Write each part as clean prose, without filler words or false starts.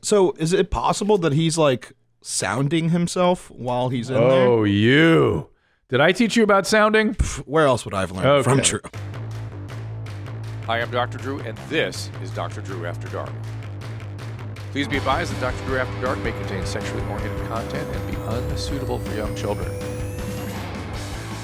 So is it possible that he's like sounding himself while he's in there? Oh, you. Did I teach you about sounding? Where else would I have learned from Drew? Hi, I'm Dr. Drew, and this is Dr. Drew After Dark. Please be advised that Dr. Drew After Dark may contain sexually oriented content and be unsuitable for young children.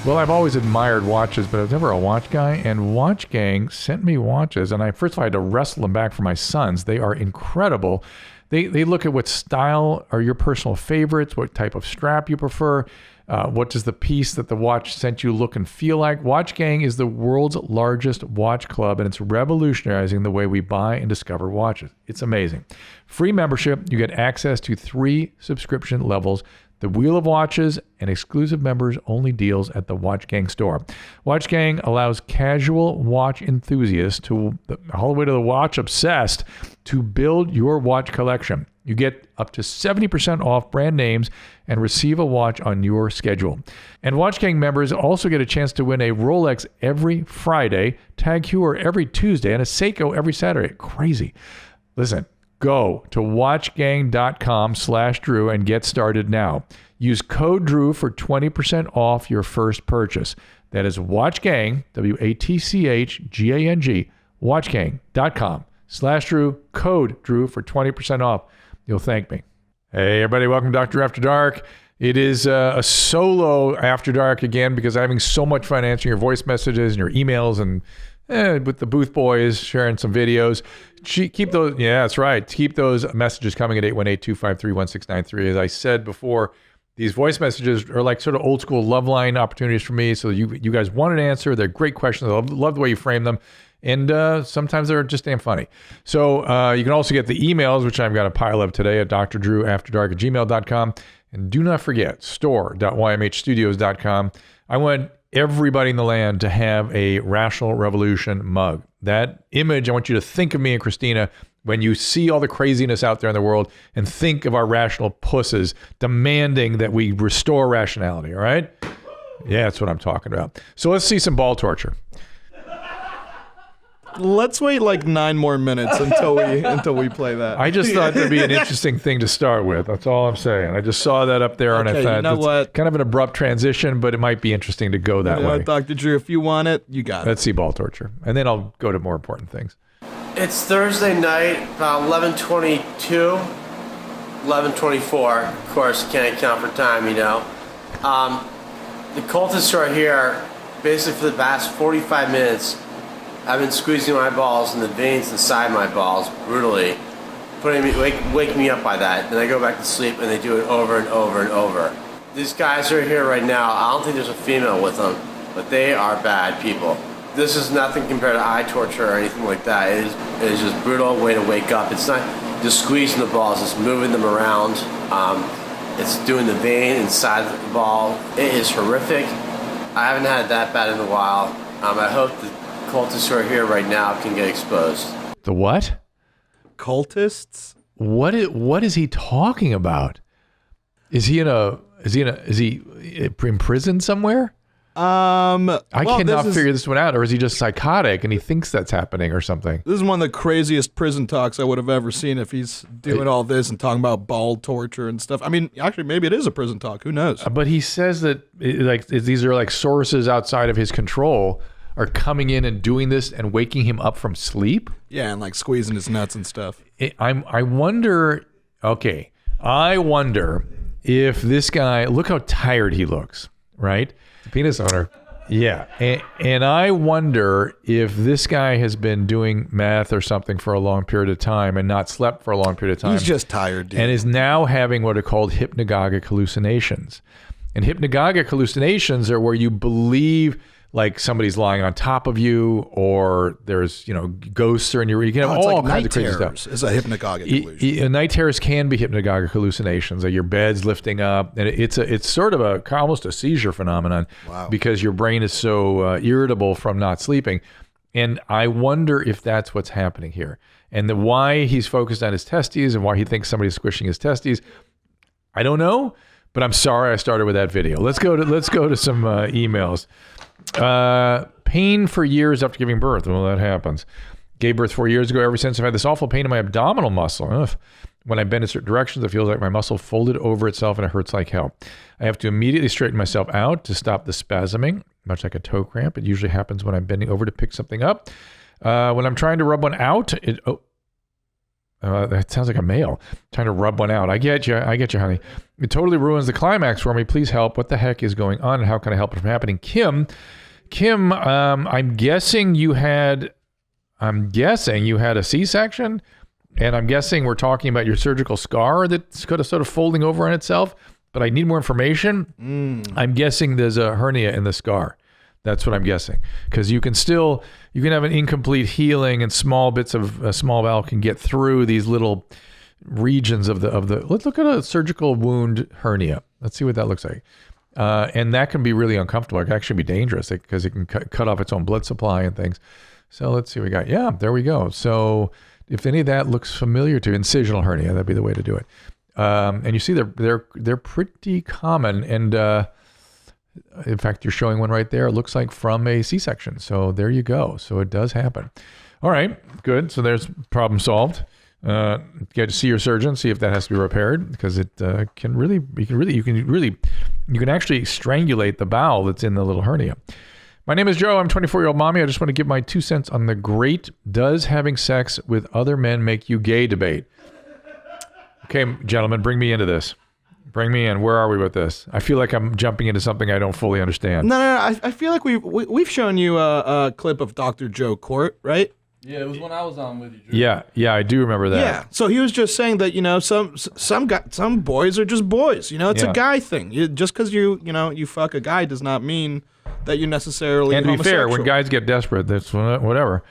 Well, I've always admired watches, but I was never a watch guy, and Watch Gang sent me watches, and I first of all had to wrestle them back for my sons. They are incredible. They look at what style are your personal favorites, what type of strap you prefer, what does the piece that the watch sent you look and feel like. Watch Gang is the world's largest watch club, and it's revolutionizing the way we buy and discover watches. It's amazing. Free membership, you get access to 3 subscription levels, the Wheel of Watches, and exclusive members-only deals at the Watch Gang store. Watch Gang allows casual watch enthusiasts all the way to the watch obsessed to build your watch collection. You get up to 70% off brand names and receive a watch on your schedule. And Watch Gang members also get a chance to win a Rolex every Friday, Tag Heuer every Tuesday, and a Seiko every Saturday. Crazy. Listen. Go to watchgang.com/Drew and get started now. Use code Drew for 20% off your first purchase. That is WatchGang, WATCHGANG, watchgang.com/Drew, code Drew for 20% off. You'll thank me. Hey, everybody, welcome to Dr. After Dark. It is a solo After Dark again because I'm having so much fun answering your voice messages and your emails and with the booth boys sharing some videos. Keep those, yeah, that's right. Keep those messages coming at 818-253-1693. As I said before, these voice messages are like sort of old school love line opportunities for me. So you guys want an answer. They're great questions. I love the way you frame them. And sometimes they're just damn funny. So you can also get the emails, which I've got a pile of today at drdrewafterdark@gmail.com. And do not forget, store.ymhstudios.com. I want everybody in the land to have a Rational Revolution mug. That image, I want you to think of me and Christina when you see all the craziness out there in the world and think of our rational pusses demanding that we restore rationality, all right? Yeah, that's what I'm talking about. So let's see some ball torture. Let's wait like 9 more minutes until we play that. I just thought that'd be an interesting thing to start with. That's all I'm saying. I just saw that up there, and I thought, you know what? Kind of an abrupt transition, but it might be interesting to go that way. Dr. Drew, if you want it, you got it. Let's see ball torture, and then I'll go to more important things. It's Thursday night, about 11:22, 11:24. Of course, can't account for time, you know. The cultists are here basically for the past 45 minutes. I've been squeezing my balls in the veins inside my balls brutally, wake me up by that. Then I go back to sleep, and they do it over and over and over. These guys are here right now. I don't think there's a female with them, but they are bad people. This is nothing compared to eye torture or anything like that. It is just a brutal way to wake up. It's not just squeezing the balls, it's moving them around. It's doing the vein inside the ball. It is horrific. I haven't had it that bad in a while. I hope the cultists who are here right now can get exposed. The what? Cultists? What is he talking about? Is he in prison somewhere? I cannot figure this one out. Or is he just psychotic and he thinks that's happening or something? This is one of the craziest prison talks I would have ever seen if he's doing all this and talking about ball torture and stuff. I mean, actually, maybe it is a prison talk. Who knows? But he says that these are like sources outside of his control are coming in and doing this and waking him up from sleep. Yeah, and like squeezing his nuts and stuff. I wonder if this guy, look how tired he looks, right? The penis owner. Yeah. And I wonder if this guy has been doing meth or something for a long period of time and not slept for a long period of time. He's just tired, dude. And is now having what are called hypnagogic hallucinations. And hypnagogic hallucinations are where you believe like somebody's lying on top of you, or there's, ghosts are in your, you can have all kinds of crazy stuff. It's a hypnagogic illusion. Night terrors can be hypnagogic hallucinations. Like your bed's lifting up, and it's sort of almost a seizure phenomenon. Wow. Because your brain is so irritable from not sleeping. And I wonder if that's what's happening here. And why he's focused on his testes and why he thinks somebody's squishing his testes, I don't know. But I'm sorry I started with that video. Let's go to some emails. Pain for years after giving birth. Well, that happens. Gave birth 4 years ago. Ever since, I've had this awful pain in my abdominal muscle. Ugh. When I bend in certain directions, it feels like my muscle folded over itself and it hurts like hell. I have to immediately straighten myself out to stop the spasming, much like a toe cramp. It usually happens when I'm bending over to pick something up. When I'm trying to rub one out, that sounds like a male trying to rub one out. I get you, honey. It totally ruins the climax for me. Please help. What the heck is going on, and how can I help it from happening? Kim, I'm guessing you had a C-section, and I'm guessing we're talking about your surgical scar that's sort of folding over on itself. But I need more information. I'm guessing there's a hernia in the scar. That's what I'm guessing, because you can have an incomplete healing, and small bits of a small bowel can get through these little regions of the. Let's look at a surgical wound hernia. Let's see what that looks like, and that can be really uncomfortable. It can actually be dangerous because it can cut off its own blood supply and things. So let's see what we got. Yeah, there we go. So if any of that looks familiar to incisional hernia, that'd be the way to do it. And you see they're pretty common, and in fact, you're showing one right there. It looks like from a C-section. So there you go. So it does happen. All right, good. So there's problem solved. Get to see your surgeon, see if that has to be repaired, because it you can actually strangulate the bowel that's in the little hernia. My name is Joe. I'm a 24-year-old mommy. I just want to give my 2 cents on the great does having sex with other men make you gay debate. Okay, gentlemen, bring me into this. Bring me in. Where are we with this? I feel like I'm jumping into something I don't fully understand. No. I feel like we've shown you a clip of Dr. Joe Court, right? Yeah, it was when I was on with you, Drew. Yeah, I do remember that. Yeah. So he was just saying that some boys are just boys. It's a guy thing. Just because you fuck a guy does not mean that you necessarily. And to be fair, when guys get desperate, that's whatever.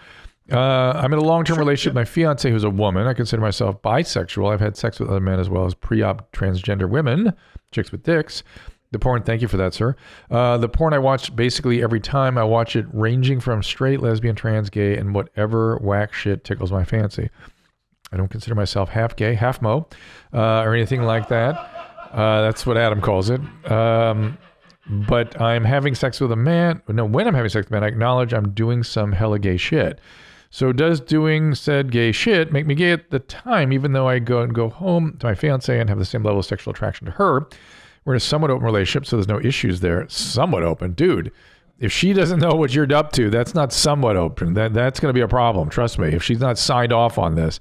I'm in a long-term relationship with my fiance, who's a woman. I consider myself bisexual. I've had sex with other men as well as pre-op transgender women, chicks with dicks. The porn, thank you for that, sir. The porn I watch basically every time I watch it, ranging from straight, lesbian, trans, gay, and whatever whack shit tickles my fancy. I don't consider myself half gay, half mo, or anything like that. That's what Adam calls it. But I'm having sex with a man. No, when I'm having sex with a man, I acknowledge I'm doing some hella gay shit. So does doing said gay shit make me gay at the time, even though I go home to my fiance and have the same level of sexual attraction to her? We're in a somewhat open relationship, so there's no issues there. Somewhat open. Dude, if she doesn't know what you're up to, that's not somewhat open. That's going to be a problem. Trust me. If she's not signed off on this.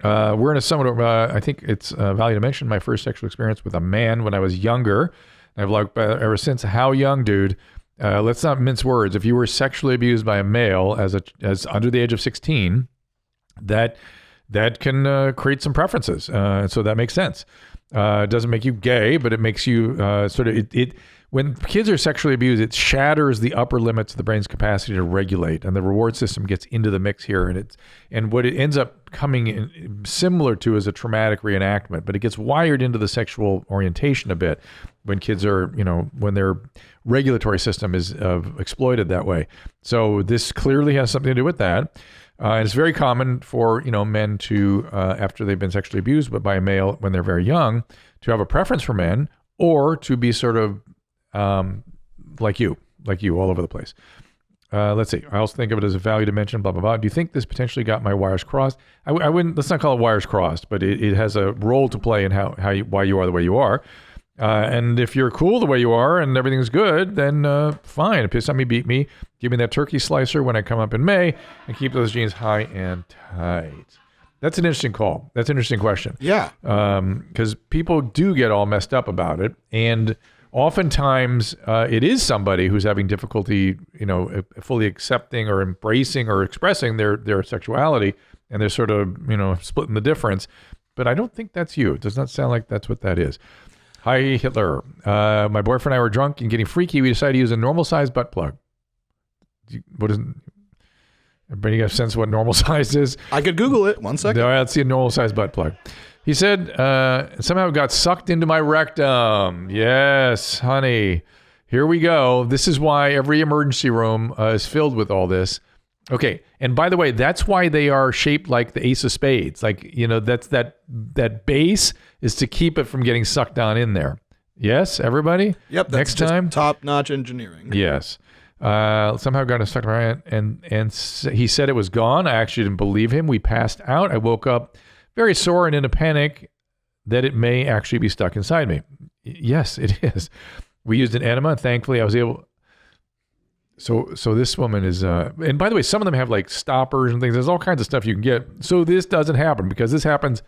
We're in a somewhat open, I think it's value to mention my first sexual experience with a man when I was younger. I've liked ever since. How young, dude? Let's not mince words. If you were sexually abused by a male as under the age of 16, that can create some preferences. So that makes sense. It doesn't make you gay, but it makes you when kids are sexually abused, it shatters the upper limits of the brain's capacity to regulate, and the reward system gets into the mix here, and what it ends up coming in similar to is a traumatic reenactment, but it gets wired into the sexual orientation a bit when kids are, when their regulatory system is exploited that way. So this clearly has something to do with that. And it's very common for, men to, after they've been sexually abused, but by a male when they're very young, to have a preference for men or to be sort of like you all over the place. Let's see. I also think of it as a value dimension, blah, blah, blah. Do you think this potentially got my wires crossed? I wouldn't, let's not call it wires crossed, but it has a role to play in why you are the way you are. And if you're cool the way you are and everything's good, then fine. If it's something beat me, give me that turkey slicer when I come up in May and keep those jeans high and tight. That's an interesting call. That's an interesting question. Yeah. Because people do get all messed up about it. And oftentimes it is somebody who's having difficulty, fully accepting or embracing or expressing their sexuality. And they're sort of, splitting the difference. But I don't think that's you. It does not sound like that's what that is. Hi, Hitler. My boyfriend and I were drunk and getting freaky. We decided to use a normal-sized butt plug. What is? Everybody got a sense of what normal size is? I could Google it. 1 second. All right, let's see a normal-sized butt plug. He said, somehow it got sucked into my rectum. Yes, honey. Here we go. This is why every emergency room is filled with all this. Okay, and by the way, that's why they are shaped like the ace of spades. Like, that's that base is to keep it from getting sucked down in there. Yes, everybody? Yep. That's Next time? top-notch engineering. Yes. Somehow got stuck in my hand, and he said it was gone. I actually didn't believe him. We passed out. I woke up very sore and in a panic that it may actually be stuck inside me. Yes, it is. We used an enema, and thankfully I was able... So this woman is... and by the way, some of them have like stoppers and things. There's all kinds of stuff you can get. So this doesn't happen because this happens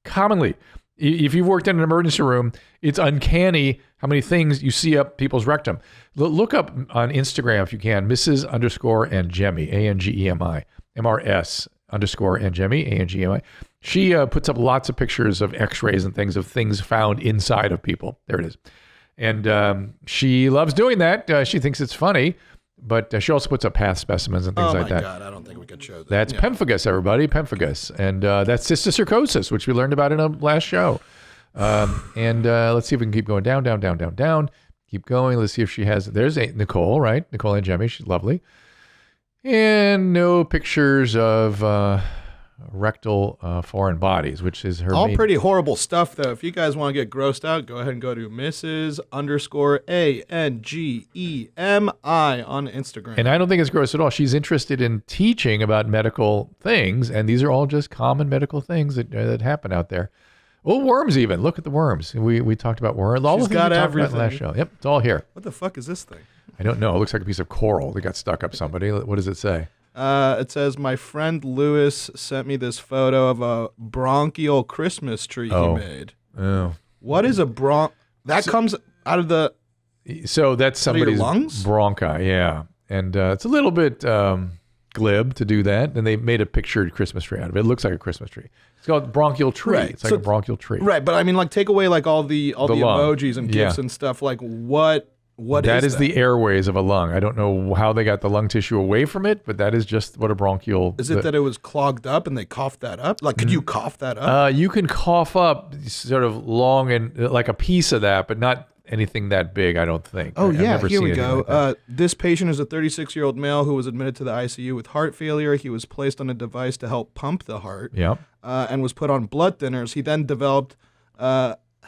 commonly. If you've worked in an emergency room, it's uncanny how many things you see up people's rectum. Look up on Instagram if you can, Mrs._Angemi, A-N-G-E-M-I, M-R-S _ Angemi, A-N-G-E-M-I. She puts up lots of pictures of x-rays and things of things found inside of people. There it is. And she loves doing that. She thinks it's funny, but she also puts up path specimens and things like that. Oh my God, I don't think we could show that. That's pemphigus, everybody, pemphigus. And that's cysticercosis, which we learned about in a last show. And let's see if we can keep going down, down, down, down, down. Keep going. Let's see if she has... There's Nicole, right? Nicole Angemi. She's lovely. And no pictures of rectal foreign bodies, which is her all pretty horrible stuff, though. If you guys want to get grossed out, go ahead and go to Mrs._Angemi on Instagram. And I don't think it's gross at all. She's interested in teaching about medical things, and these are all just common medical things that happen out there. Oh, worms even. Look at the worms. We talked about worms. All She's the things got we talked about everything. in the last show. Yep, it's all here. What the fuck is this thing? I don't know. It looks like a piece of coral that got stuck up somebody. What does it say? It says, my friend Lewis sent me this photo of a bronchial Christmas tree he made. Oh. What is a That comes out of the... So that's somebody's lungs? bronchi, yeah. And it's a little bit glib to do that. And they made a pictured Christmas tree out of it. It looks like a Christmas tree. It's called bronchial tree. Right. It's like a bronchial tree. Right, but I mean, like, take away like all the lung. emojis and gifs Yeah. and stuff. Like, what That is is the airways of a lung. I don't know how they got the lung tissue away from it, but that is just what a bronchial... Is it that it was clogged up and they coughed that up? Like, could you cough that up? You can cough up sort of long and like a piece of that, but not anything that big, I don't think. Oh, I've yeah, never here seen we anything go. like that. This patient is a 36-year-old male who was admitted to the ICU with heart failure. He was placed on a device to help pump the heart and was put on blood thinners. He then developed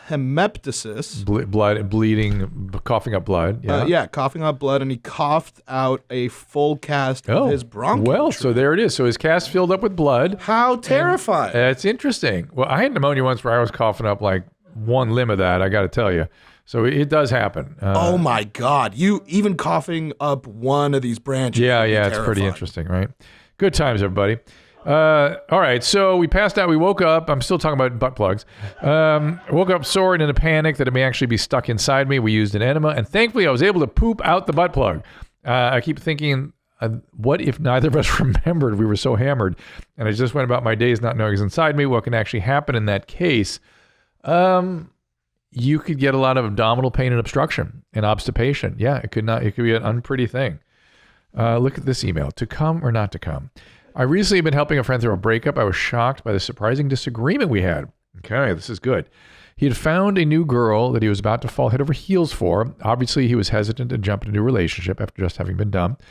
hemoptysis. Blood, bleeding, coughing up blood. Yeah. Coughing up blood, and he coughed out a full cast of his bronchial Well, tree. so there it is. So his cast filled up with blood. How terrifying. That's interesting. Well, I had pneumonia once where I was coughing up like one limb of that, I got to tell you. So it does happen. Oh my God. You even coughing up one of these branches. Yeah, would be it's pretty terrifying. interesting, right? Good times, everybody. All right, so we passed out. We woke up. I'm still talking about butt plugs. Woke up sore and in a panic that it may actually be stuck inside me. We used an enema, and thankfully I was able to poop out the butt plug. I keep thinking, what if neither of us remembered? We were so hammered, and I just went about my days not knowing it was inside me. What can actually happen in that case? You could get a lot of abdominal pain and obstruction and obstipation. Yeah, it could be an unpretty thing. Look at this email. To come or not to come? I recently have been helping a friend through a breakup. I was shocked by the surprising disagreement we had. Okay, this is good. He had found a new girl that he was about to fall head over heels for. Obviously, he was hesitant to jump into a new relationship after just having been dumped.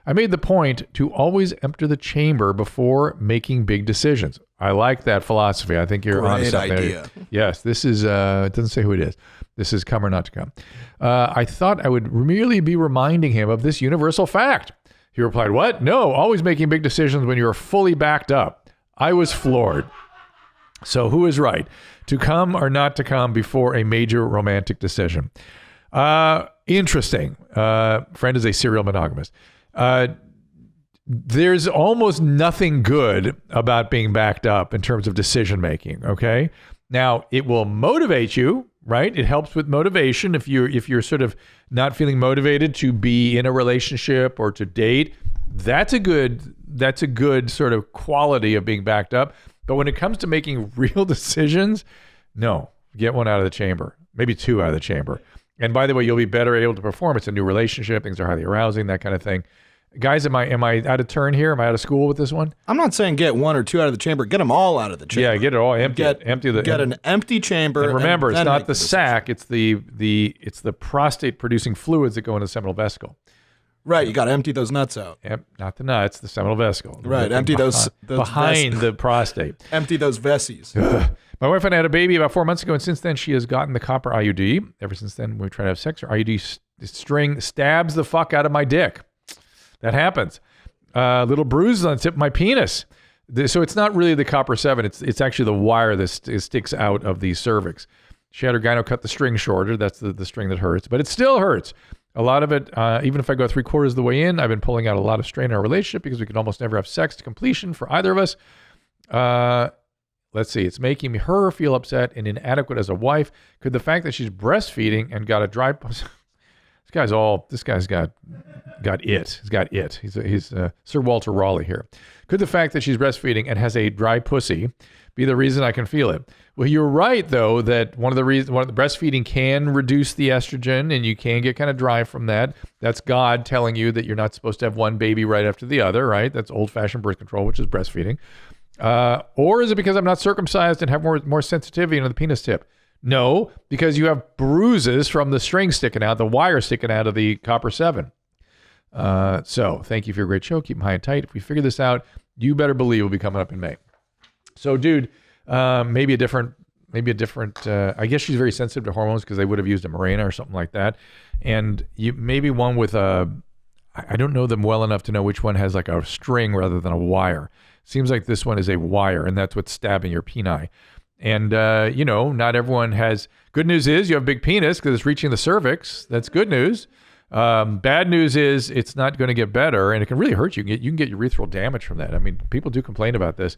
I made the point to always empty the chamber before making big decisions. I like that philosophy. I think you're on something. Great idea. Yes, this is, it doesn't say who it is. This is come or not to come. I thought I would merely be reminding him of this universal fact. He replied, what? No, always making big decisions when you're fully backed up. I was floored. So who is right? To come or not to come before a major romantic decision? Interesting. Friend is a serial monogamist. There's almost nothing good about being backed up in terms of decision making, okay? Now, it will motivate you, right? It helps with motivation if you're sort of not feeling motivated to be in a relationship or to date. That's a good sort of quality of being backed up. But when it comes to making real decisions, no, get one out of the chamber, maybe two out of the chamber. And by the way, you'll be better able to perform. It's a new relationship. Things are highly arousing, that kind of thing. Guys, am I out of turn here? Am I out of school with this one? I'm not saying get one or two out of the chamber. Get them all out of the chamber. Yeah, get it all empty. Get an empty chamber. And remember, it's then not make the decision. sac. It's the prostate producing fluids that go in the seminal vesicle. Right, you got to empty those nuts out. Yep, not the nuts, the seminal vesicle. Right, empty those behind the prostate. Empty those vesies. My wife and I had a baby about 4 months ago, and since then she has gotten the copper IUD. Ever since then, we try to have sex. Her IUD string stabs the fuck out of my dick. That happens. Little bruises on the tip of my penis. So it's not really the copper 7. It's actually the wire that sticks out of the cervix. She had her gyno cut the string shorter. That's the string that hurts, but it still hurts. A lot of it, even if I go 3/4 of the way in, I've been pulling out a lot of strain in our relationship because we could almost never have sex to completion for either of us. Let's see. It's making her feel upset and inadequate as a wife. Could the fact that she's breastfeeding and got a dry... This guy's got it. He's got it. He's Sir Walter Raleigh here. Could the fact that she's breastfeeding and has a dry pussy be the reason I can feel it? Well, you're right though that one of the breastfeeding can reduce the estrogen and you can get kind of dry from that. That's God telling you that you're not supposed to have one baby right after the other, right? That's old-fashioned birth control, which is breastfeeding. Or is it because I'm not circumcised and have more sensitivity into the penis tip? No, because you have bruises from the string sticking out, the wire sticking out of the copper 7. So thank you for your great show. Keep them high and tight. If we figure this out, you better believe we'll be coming up in May. So, dude, maybe a different. I guess she's very sensitive to hormones because they would have used a Mirena or something like that. And maybe one with I don't know them well enough to know which one has like a string rather than a wire. Seems like this one is a wire, and that's what's stabbing your peni. And, not everyone has... Good news is you have a big penis because it's reaching the cervix. That's good news. Bad news is it's not going to get better, and it can really hurt you. You can get urethral damage from that. I mean, people do complain about this,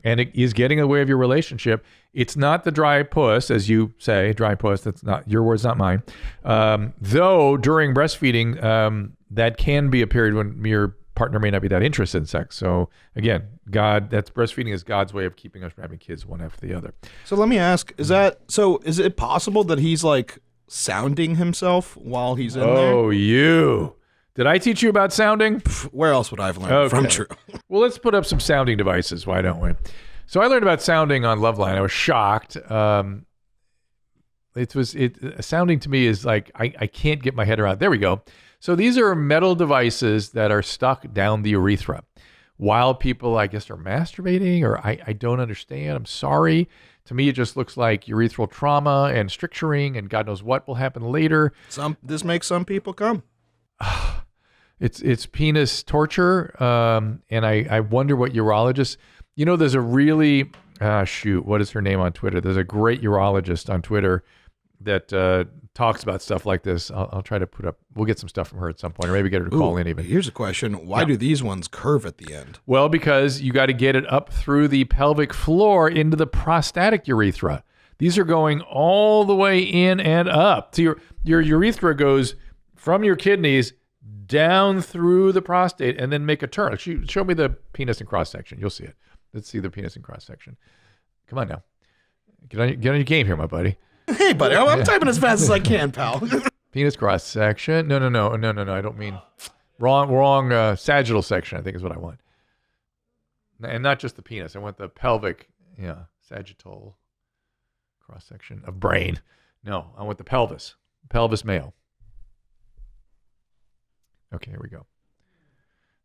and it is getting in the way of your relationship. It's not the dry puss, as you say, dry puss. That's not your words, not mine. Though, during breastfeeding, that can be a period when your partner may not be that interested in sex. So again, that's breastfeeding is God's way of keeping us from having kids one after the other. So let me ask, is it possible that he's like sounding himself while he's in there? Oh, did I teach you about sounding? Where else would I have learned from Drew? Well, let's put up some sounding devices. Why don't we? So I learned about sounding on Loveline. I was shocked. Sounding to me is like, I can't get my head around. There we go. So these are metal devices that are stuck down the urethra while people, I guess, are masturbating, or I don't understand. I'm sorry. To me, it just looks like urethral trauma and stricturing and God knows what will happen later. This makes some people come. It's penis torture, and I wonder what urologists... there's a really... what is her name on Twitter? There's a great urologist on Twitter that talks about stuff like this. I'll try to put up... We'll get some stuff from her at some point, or maybe get her to call in even. Here's a question. Why do these ones curve at the end? Well, because you got to get it up through the pelvic floor into the prostatic urethra. These are going all the way in and up. So your urethra goes from your kidneys down through the prostate and then make a turn. Show me the penis in cross-section. You'll see it. Let's see the penis in cross-section. Come on now. Get on your game here, my buddy. Hey, buddy. I'm typing as fast as I can, pal. Penis cross-section. No. I don't mean... Wrong sagittal section, I think is what I want. And not just the penis. I want the pelvic, sagittal cross-section of brain. No, I want the pelvis. Pelvis male. Okay, here we go.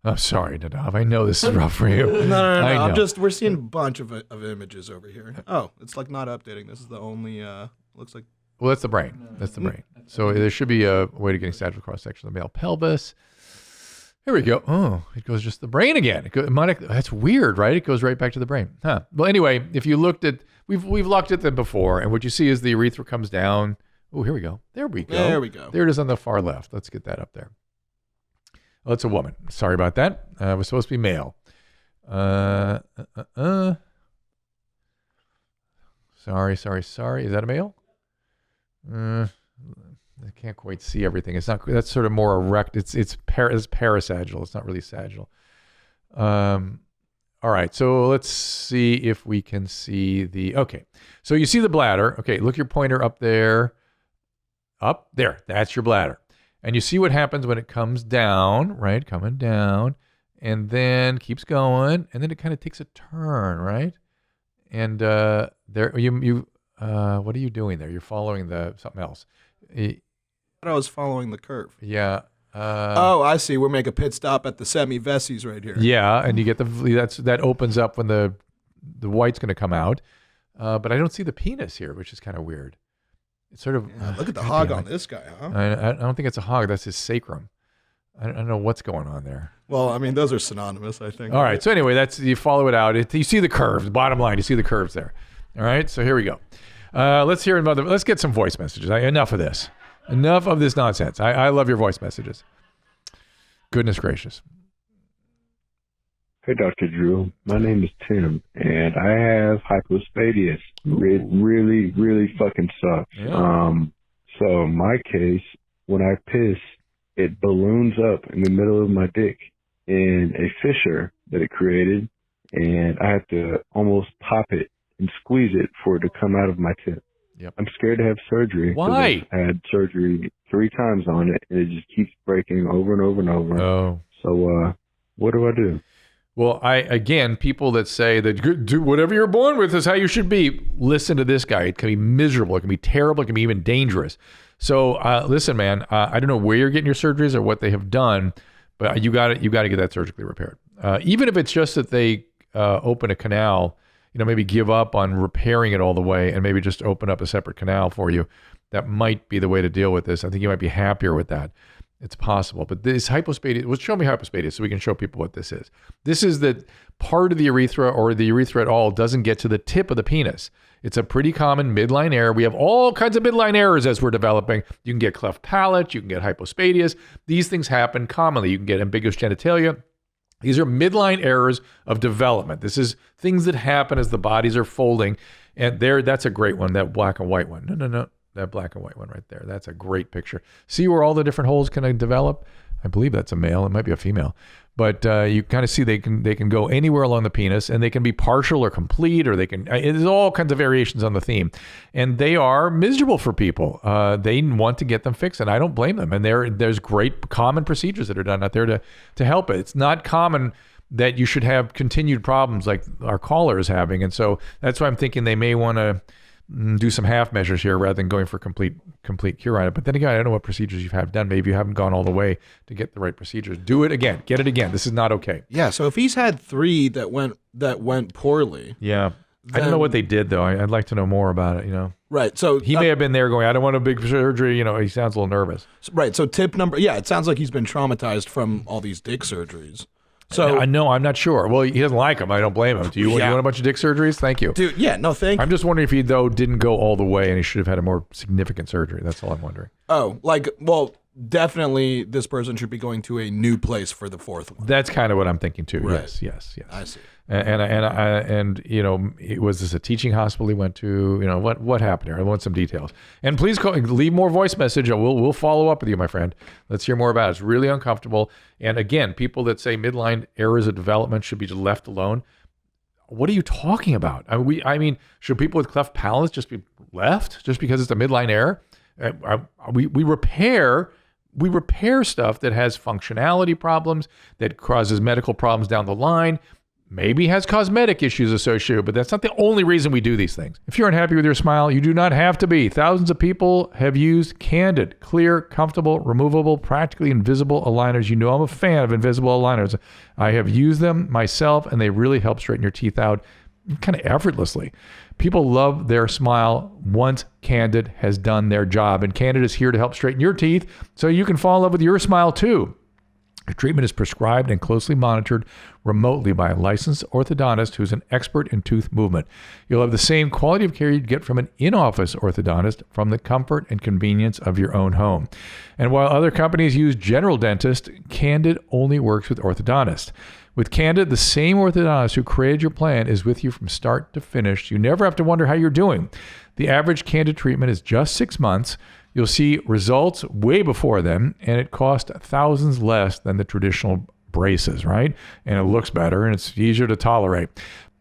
I'm sorry, Nadav. I know this is rough for you. No. We're seeing a bunch of images over here. Oh, it's like not updating. This is the only, looks like. Well, that's the brain. That's the brain. So there should be a way to getting sagittal cross-section of the male pelvis. Here we go. Oh, it goes just the brain again. That's weird, right? It goes right back to the brain. Huh. Well, anyway, if you looked at, we've looked at them before, and what you see is the urethra comes down. Oh, here we go. There we go. There it is on the far left. Let's get that up there. Well, it's a woman. Sorry about that. It was supposed to be male. Sorry. Is that a male? I can't quite see everything. It's not. That's sort of more erect. It's parasagittal. It's not really sagittal. All right. So let's see if we can see the. Okay. So you see the bladder. Okay. Look your pointer up there. Up there. That's your bladder. And you see what happens when it comes down, right? Coming down, and then keeps going, and then it kind of takes a turn, right? And there, what are you doing there? You're following something else. I was following the curve. Yeah. I see. We're making a pit stop at the semi-vesces right here. Yeah, and you get that opens up when the white's going to come out, but I don't see the penis here, which is kind of weird. It's sort of look at the hog on this guy, huh? I don't think it's a hog. That's his sacrum. I don't know what's going on there. Well, I mean, those are synonymous, I think. All right. So anyway, you follow it out. You see the curves. Bottom line, you see the curves there. All right. So here we go. Let's get some voice messages. Enough of this. Enough of this nonsense. I love your voice messages. Goodness gracious. Hey, Dr. Drew. My name is Tim, and I have hypospadias. It really, really fucking sucks. Yeah. So in my case, when I piss, it balloons up in the middle of my dick in a fissure that it created, and I have to almost pop it and squeeze it for it to come out of my tip. Yep. I'm scared to have surgery. Why? I've had surgery 3 times on it, and it just keeps breaking over and over and over. Oh. So what do I do? Well, people that say that do whatever you're born with is how you should be. Listen to this guy. It can be miserable. It can be terrible. It can be even dangerous. So listen, man, I don't know where you're getting your surgeries or what they have done, but you got to get that surgically repaired. Even if it's just that they open a canal, maybe give up on repairing it all the way and maybe just open up a separate canal for you. That might be the way to deal with this. I think you might be happier with that. It's possible. But this hypospadias, well, show me hypospadias so we can show people what this is. This is that part of the urethra or the urethra at all doesn't get to the tip of the penis. It's a pretty common midline error. We have all kinds of midline errors as we're developing. You can get cleft palate. You can get hypospadias. These things happen commonly. You can get ambiguous genitalia. These are midline errors of development. This is things that happen as the bodies are folding. And that's a great one, that black and white one. No. That black and white one right there. That's a great picture. See where all the different holes can develop? I believe that's a male. It might be a female. But you kind of see they can go anywhere along the penis, and they can be partial or complete, or there's all kinds of variations on the theme. And they are miserable for people. They want to get them fixed, and I don't blame them. And there's great common procedures that are done out there to help it. It's not common that you should have continued problems like our caller is having. And so that's why I'm thinking they may want to do some half measures here rather than going for complete cure on it. But then again, I don't know what procedures you've had done. Maybe you haven't gone all the way to get the right procedures. Do it again. Get it again. This is not okay. Yeah. So if he's had 3 that went poorly. Yeah. I don't know what they did though. I'd like to know more about it. Right. So he may have been there going, I don't want a big surgery. He sounds a little nervous. Right. So tip number, it sounds like he's been traumatized from all these dick surgeries. So I know, I'm not sure. Well, he doesn't like them. I don't blame him. Do you want a bunch of dick surgeries? Thank you. Dude, no, thank you. I'm just wondering if he, though, didn't go all the way and he should have had a more significant surgery. That's all I'm wondering. Oh, definitely this person should be going to a new place for the 4th one. That's kind of what I'm thinking, too. Right. Yes. I see. And was this a teaching hospital he went to? What happened here? I want some details. And please leave more voice message. We'll follow up with you, my friend. Let's hear more about it. It's really uncomfortable. And again, people that say midline errors of development should be just left alone. What are you talking about? I mean, should people with cleft palates just be left just because it's a midline error? We repair stuff that has functionality problems, that causes medical problems down the line. Maybe has cosmetic issues associated, but that's not the only reason we do these things. If you're unhappy with your smile, you do not have to be. Thousands of people have used Candid, clear, comfortable, removable, practically invisible aligners. I'm a fan of invisible aligners. I have used them myself, and they really help straighten your teeth out kind of effortlessly. People love their smile once Candid has done their job, and Candid is here to help straighten your teeth so you can fall in love with your smile too. The treatment is prescribed and closely monitored remotely by a licensed orthodontist who's an expert in tooth movement. You'll have the same quality of care you'd get from an in-office orthodontist from the comfort and convenience of your own home. And while other companies use general dentists, Candid only works with orthodontists. With Candid, the same orthodontist who created your plan is with you from start to finish. You never have to wonder how you're doing. The average Candid treatment is just 6 months. You'll see results way before then, and it costs thousands less than the traditional braces, right? And it looks better, and it's easier to tolerate.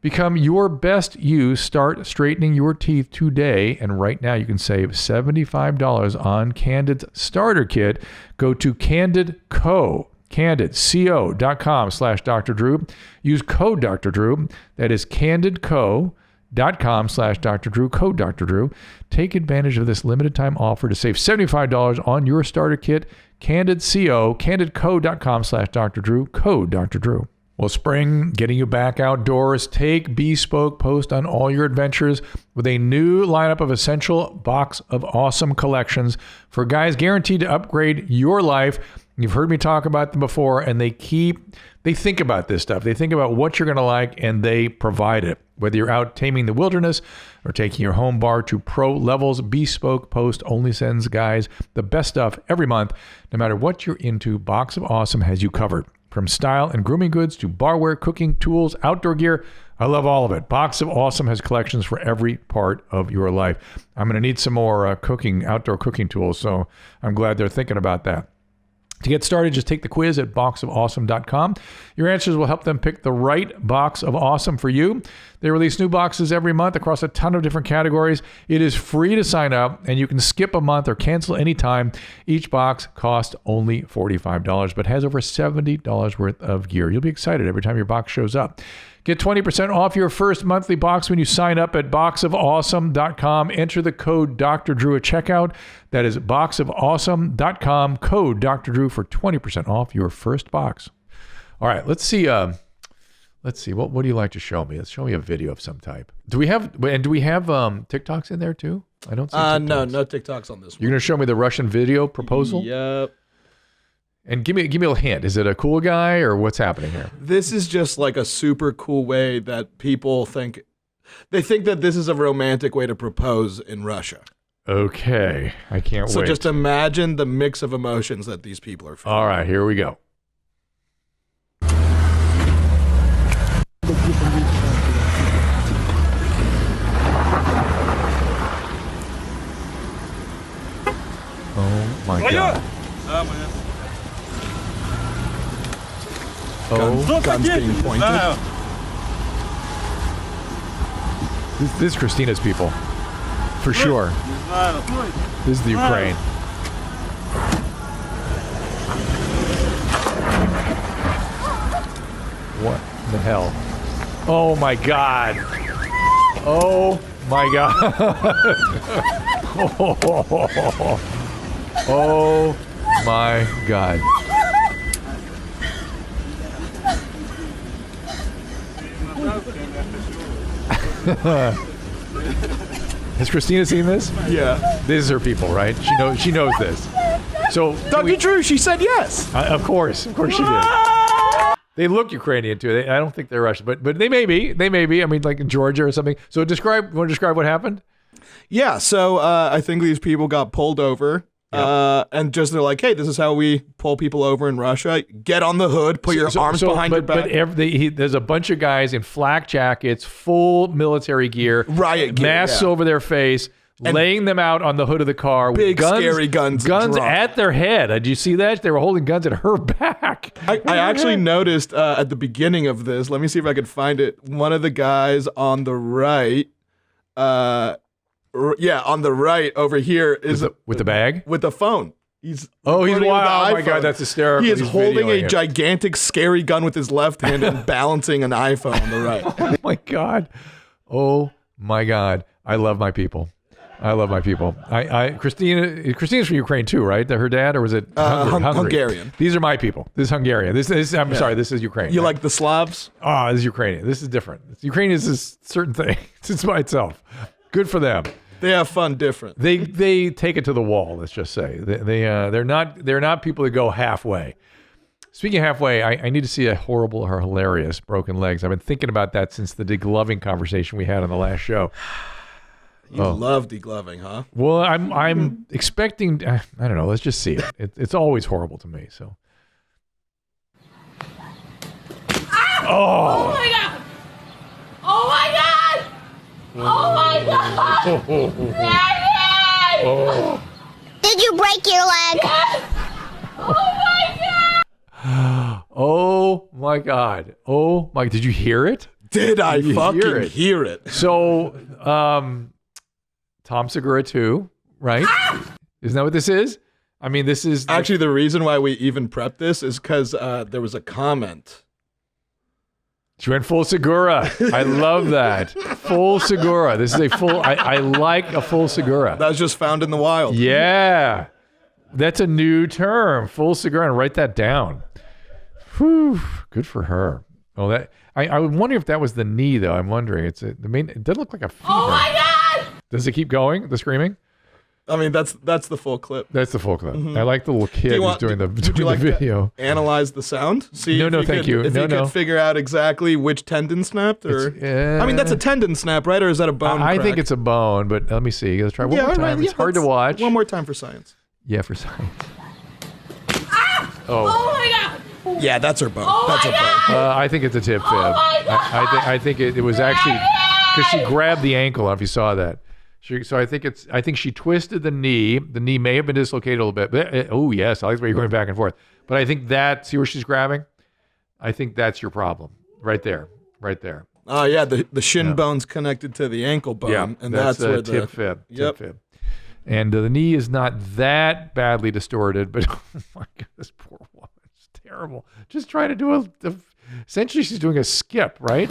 Become your best you. Start straightening your teeth today, and right now you can save $75 on Candid's starter kit. Go to CandidCo.com/Dr. Drew. Use code Dr. Drew. That is CandidCo.com/Dr. Drew, code Dr. Drew. Take advantage of this limited time offer to save $75 on your starter kit. CandidCo.com/Dr. Drew, code Dr. Drew. Well, spring, getting you back outdoors. Take Bespoke Post on all your adventures with a new lineup of essential box of awesome collections for guys guaranteed to upgrade your life. You've heard me talk about them before, and they think about this stuff. They think about what you're going to like, and they provide it. Whether you're out taming the wilderness or taking your home bar to pro levels, Bespoke Post only sends guys the best stuff every month. No matter what you're into, Box of Awesome has you covered. From style and grooming goods to barware, cooking, tools, outdoor gear, I love all of it. Box of Awesome has collections for every part of your life. I'm going to need some more outdoor cooking tools, so I'm glad they're thinking about that. To get started, just take the quiz at boxofawesome.com. Your answers will help them pick the right box of awesome for you. They release new boxes every month across a ton of different categories. It is free to sign up, and you can skip a month or cancel anytime. Each box costs only $45, but has over $70 worth of gear. You'll be excited every time your box shows up. Get 20% off your first monthly box when you sign up at boxofawesome.com. Enter the code Dr. Drew at checkout. That is boxofawesome.com, code Dr. Drew for 20% off your first box. All right, let's see. What do you like to show me? Let's show me a video of some type. Do we have TikToks in there too? I don't see TikToks. No TikToks on this one. You're going to show me the Russian video proposal? Yep. And give me a hint. Is it a cool guy or what's happening here? This is just like a super cool way that people think. They think that this is a romantic way to propose in Russia. Okay. I can't wait. So just imagine the mix of emotions that these people are feeling. All right, here we go. Oh my God. Guns being pointed. This is Christina's people, for sure. This is the Ukraine. What the hell? Oh my God. Oh my God. Oh my God. Has Christina seen this? Yeah. This is her people, right? She knows this. So Dr. Drew, she said yes. Of course she did. They look Ukrainian too. I don't think they're Russian, but they may be. They may be. I mean, like in Georgia or something. So want to describe what happened? Yeah. So I think these people got pulled over. Yep. And just they're like, hey, this is how we pull people over in Russia. Get on the hood, put your arms behind your back. But there's a bunch of guys in flak jackets, full military gear, riot gear, masks over their face, and laying them out on the hood of the car. Big with scary guns at their head. Did you see that? They were holding guns at her back. I actually noticed at the beginning of this. Let me see if I could find it. One of the guys on the right. On the right over here is with the bag with the phone. He's wild. Oh my God, that's hysterical. He is holding a gigantic, scary gun with his left hand and balancing an iPhone on the right. Oh my God. Oh my God. I love my people. Christina's from Ukraine too, right? Her dad, or was it Hungarian? These are my people. This is Hungarian. I'm sorry. This is Ukraine. You like the Slavs? This is Ukrainian. This is different. Ukraine is this certain thing. It's by itself. Good for them. They have fun different. They take it to the wall. Let's just say they're not people that go halfway. Speaking of halfway, I need to see a horrible or hilarious broken legs. I've been thinking about that since the degloving conversation we had on the last show. You love degloving, huh? Well, I'm expecting. I don't know. Let's just see it. It's always horrible to me. So. Oh my God! Oh my God! Oh my God! Oh. Did you break your leg? Yes! Oh my God! Oh my God! Oh my! Did you hear it? Did I fucking hear it? So, Tom Segura too, right? Isn't that what this is? I mean, this is actually the reason why we even prepped this is because there was a comment. She went full Segura. I love that. Full Segura. This is a full, I like a full Segura. That was just found in the wild. Yeah. That's a new term. Full Segura. And write that down. Whew. Good for her. Oh, that I wonder if that was the knee though. I'm wondering. It doesn't look like a femur. Oh my God! Does it keep going? The screaming? I mean, that's the full clip. That's the full clip. I like the little kid who's doing the like video. Analyze the sound? See No, thank you. If you could figure out exactly which tendon snapped, or I mean, that's a tendon snap, right? Or is that a bone? I think it's a bone, but let me see. Let's try one more time. Right, it's hard to watch. One more time for science. Yeah, for science. Oh my God! Yeah, that's her bone. Oh That's her bone. I think it's a tib fib. my God! I think it was actually because she grabbed the ankle. I don't know if you saw that. So I think she twisted the knee. The knee may have been dislocated a little bit. But oh yes, I like the way you're going back and forth. But I think see where she's grabbing? I think that's your problem. Right there. Oh yeah, the shin bone's connected to the ankle bone, and that's where the tib fib. Yep. Tib fib. And the knee is not that badly distorted, but oh my God, this poor woman, it's terrible. Just trying to do essentially she's doing a skip, right?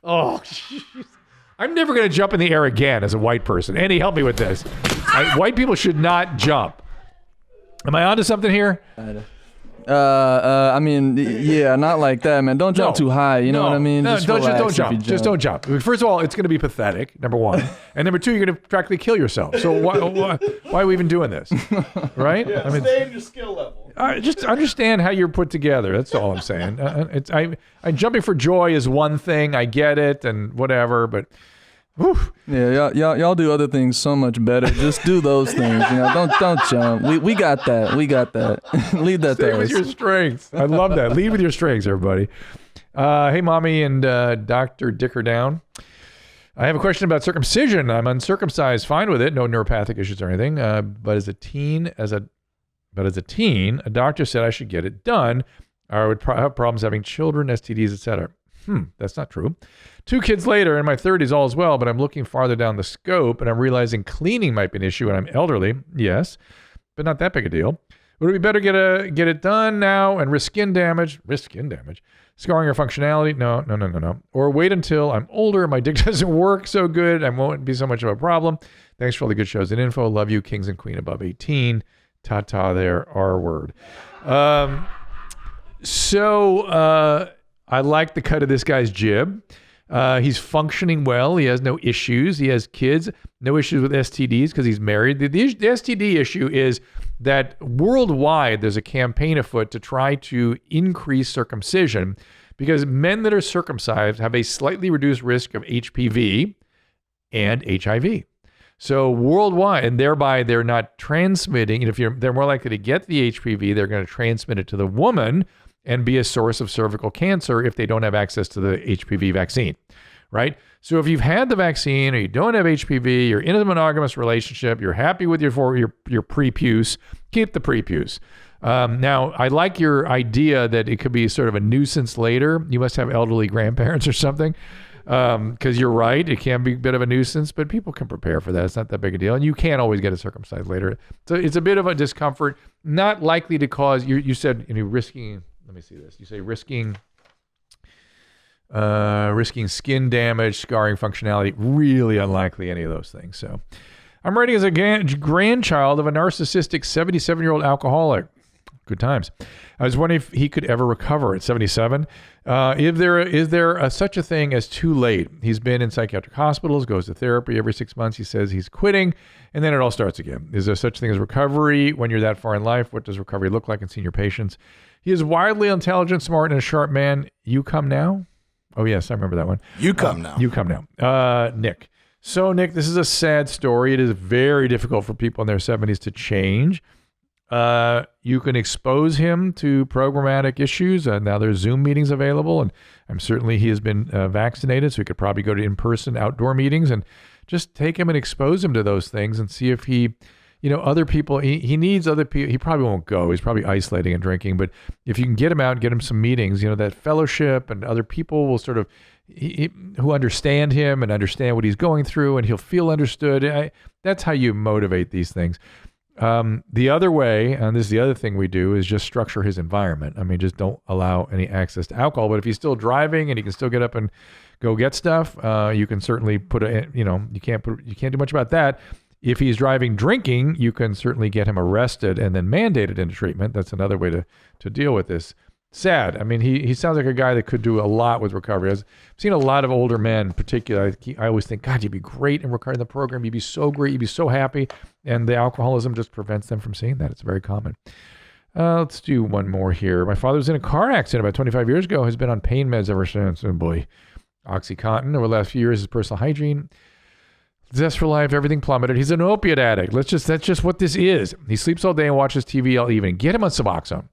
I'm never going to jump in the air again as a white person. Andy, help me with this. White people should not jump. Am I onto something here? I mean, yeah, not like that, man. Don't jump too high. You know what I mean? No, just don't jump. Just don't jump. First of all, it's going to be pathetic, number one. And number two, you're going to practically kill yourself. So why are we even doing this? Right? Yeah, I mean, stay in your skill level. Just understand how you're put together. That's all I'm saying. I'm jumping for joy is one thing. I get it and whatever, but... Whew. Yeah, y'all do other things so much better. Just do those things. You know, don't jump. We got that. Leave that Stay to with us. your strengths. I love that. Lead with your strengths, everybody. Hey, Mommy and Dr. Dicker Down. I have a question about circumcision. I'm uncircumcised, fine with it, no neuropathic issues or anything. But as a teen, a doctor said I should get it done, or I would have problems having children, STDs, etc. That's not true. 2 kids later, in my 30s, all is well, but I'm looking farther down the scope, and I'm realizing cleaning might be an issue, and I'm elderly, yes, but not that big a deal. Would it be better get it done now and risk skin damage, scarring or functionality? No. Or wait until I'm older, my dick doesn't work so good, and won't be so much of a problem. Thanks for all the good shows and info. Love you, Kings and Queen above 18. Ta-ta there, R-word. I like the cut of this guy's jib. He's functioning well. He has no issues. He has kids. No issues with STDs because he's married. The STD issue is that worldwide there's a campaign afoot to try to increase circumcision because men that are circumcised have a slightly reduced risk of HPV and HIV. So worldwide, and thereby they're not transmitting. And they're more likely to get the HPV, they're going to transmit it to the woman and be a source of cervical cancer if they don't have access to the HPV vaccine, right? So if you've had the vaccine or you don't have HPV, you're in a monogamous relationship, you're happy with your pre-puce, keep the pre-puce. Now, I like your idea that it could be sort of a nuisance later. You must have elderly grandparents or something, because you're right, it can be a bit of a nuisance, but people can prepare for that. It's not that big a deal, and you can always get it circumcised later. So it's a bit of a discomfort, not likely to cause, you said, risking... Let me see this. You say risking skin damage, scarring, functionality. Really unlikely any of those things. So I'm writing as a grandchild of a narcissistic 77-year-old alcoholic. Good times. I was wondering if he could ever recover at 77. Is there such a thing as too late? He's been in psychiatric hospitals, goes to therapy every 6 months. He says he's quitting, and then it all starts again. Is there such a thing as recovery when you're that far in life? What does recovery look like in senior patients? He is wildly intelligent, smart, and a sharp man. You come now? Oh, yes, I remember that one. You come now. You come now. Nick. So, Nick, this is a sad story. It is very difficult for people in their 70s to change. You can expose him to programmatic issues. Now there's Zoom meetings available, and certainly he has been vaccinated, so he could probably go to in-person outdoor meetings and just take him and expose him to those things and see if he... other people, he needs other people. He probably won't go. He's probably isolating and drinking. But if you can get him out and get him some meetings, that fellowship and other people will sort of, who understand him and understand what he's going through, and he'll feel understood. That's how you motivate these things. The other way, and this is the other thing we do, is just structure his environment. I mean, just don't allow any access to alcohol. But if he's still driving and he can still get up and go get stuff, you can certainly you can't do much about that. If he's driving drinking, you can certainly get him arrested and then mandated into treatment. That's another way to deal with this. sad. I mean, he sounds like a guy that could do a lot with recovery. I've seen a lot of older men, particularly. I always think, God, you'd be great in recovering the program. You'd be so great. You'd be so happy. And the alcoholism just prevents them from seeing that. It's very common. Let's do one more here. My father was in a car accident about 25 years ago. Has been on pain meds ever since. Oh, boy. OxyContin over the last few years, his personal hygiene. Zest for life, everything plummeted. He's an opiate addict. That's just what this is. He sleeps all day and watches TV all evening. Get him on Suboxone.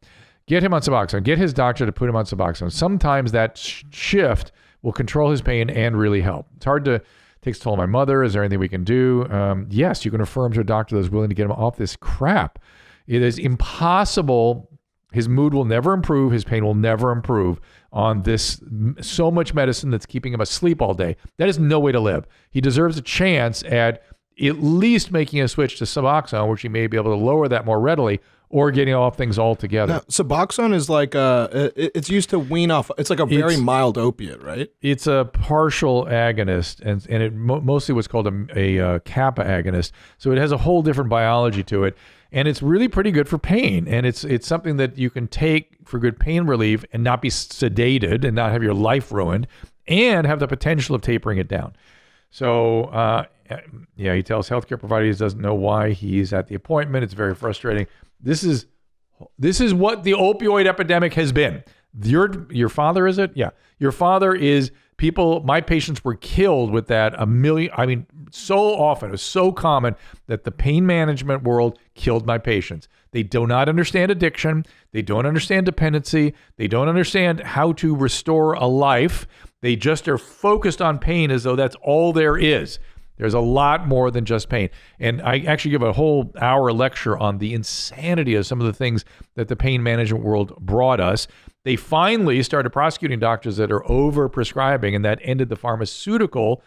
Get him on Suboxone. Get his doctor to put him on Suboxone. Sometimes that shift will control his pain and really help. It's hard to take a toll on my mother. Is there anything we can do? Yes, you can refer him to a doctor that's willing to get him off this crap. It is impossible. His mood will never improve. His pain will never improve on this so much medicine that's keeping him asleep all day. That is no way to live. He deserves a chance at least making a switch to Suboxone, which he may be able to lower that more readily, or getting off things altogether. Now, Suboxone is like it's used to wean off. It's like a very mild opiate, right? It's a partial agonist, and it mostly what's called a kappa agonist. So it has a whole different biology to it. And it's really pretty good for pain. And it's something that you can take for good pain relief and not be sedated and not have your life ruined and have the potential of tapering it down. So, he tells healthcare providers he doesn't know why he's at the appointment. It's very frustrating. This is what the opioid epidemic has been. Your father, is it? Yeah. Your father is my patients were killed with that so often. It was so common that the pain management world killed my patients. They do not understand addiction. They don't understand dependency. They don't understand how to restore a life. They just are focused on pain as though that's all there is. There's a lot more than just pain. And I actually give a whole hour lecture on the insanity of some of the things that the pain management world brought us. They finally started prosecuting doctors that are over-prescribing, and that ended the pharmaceutical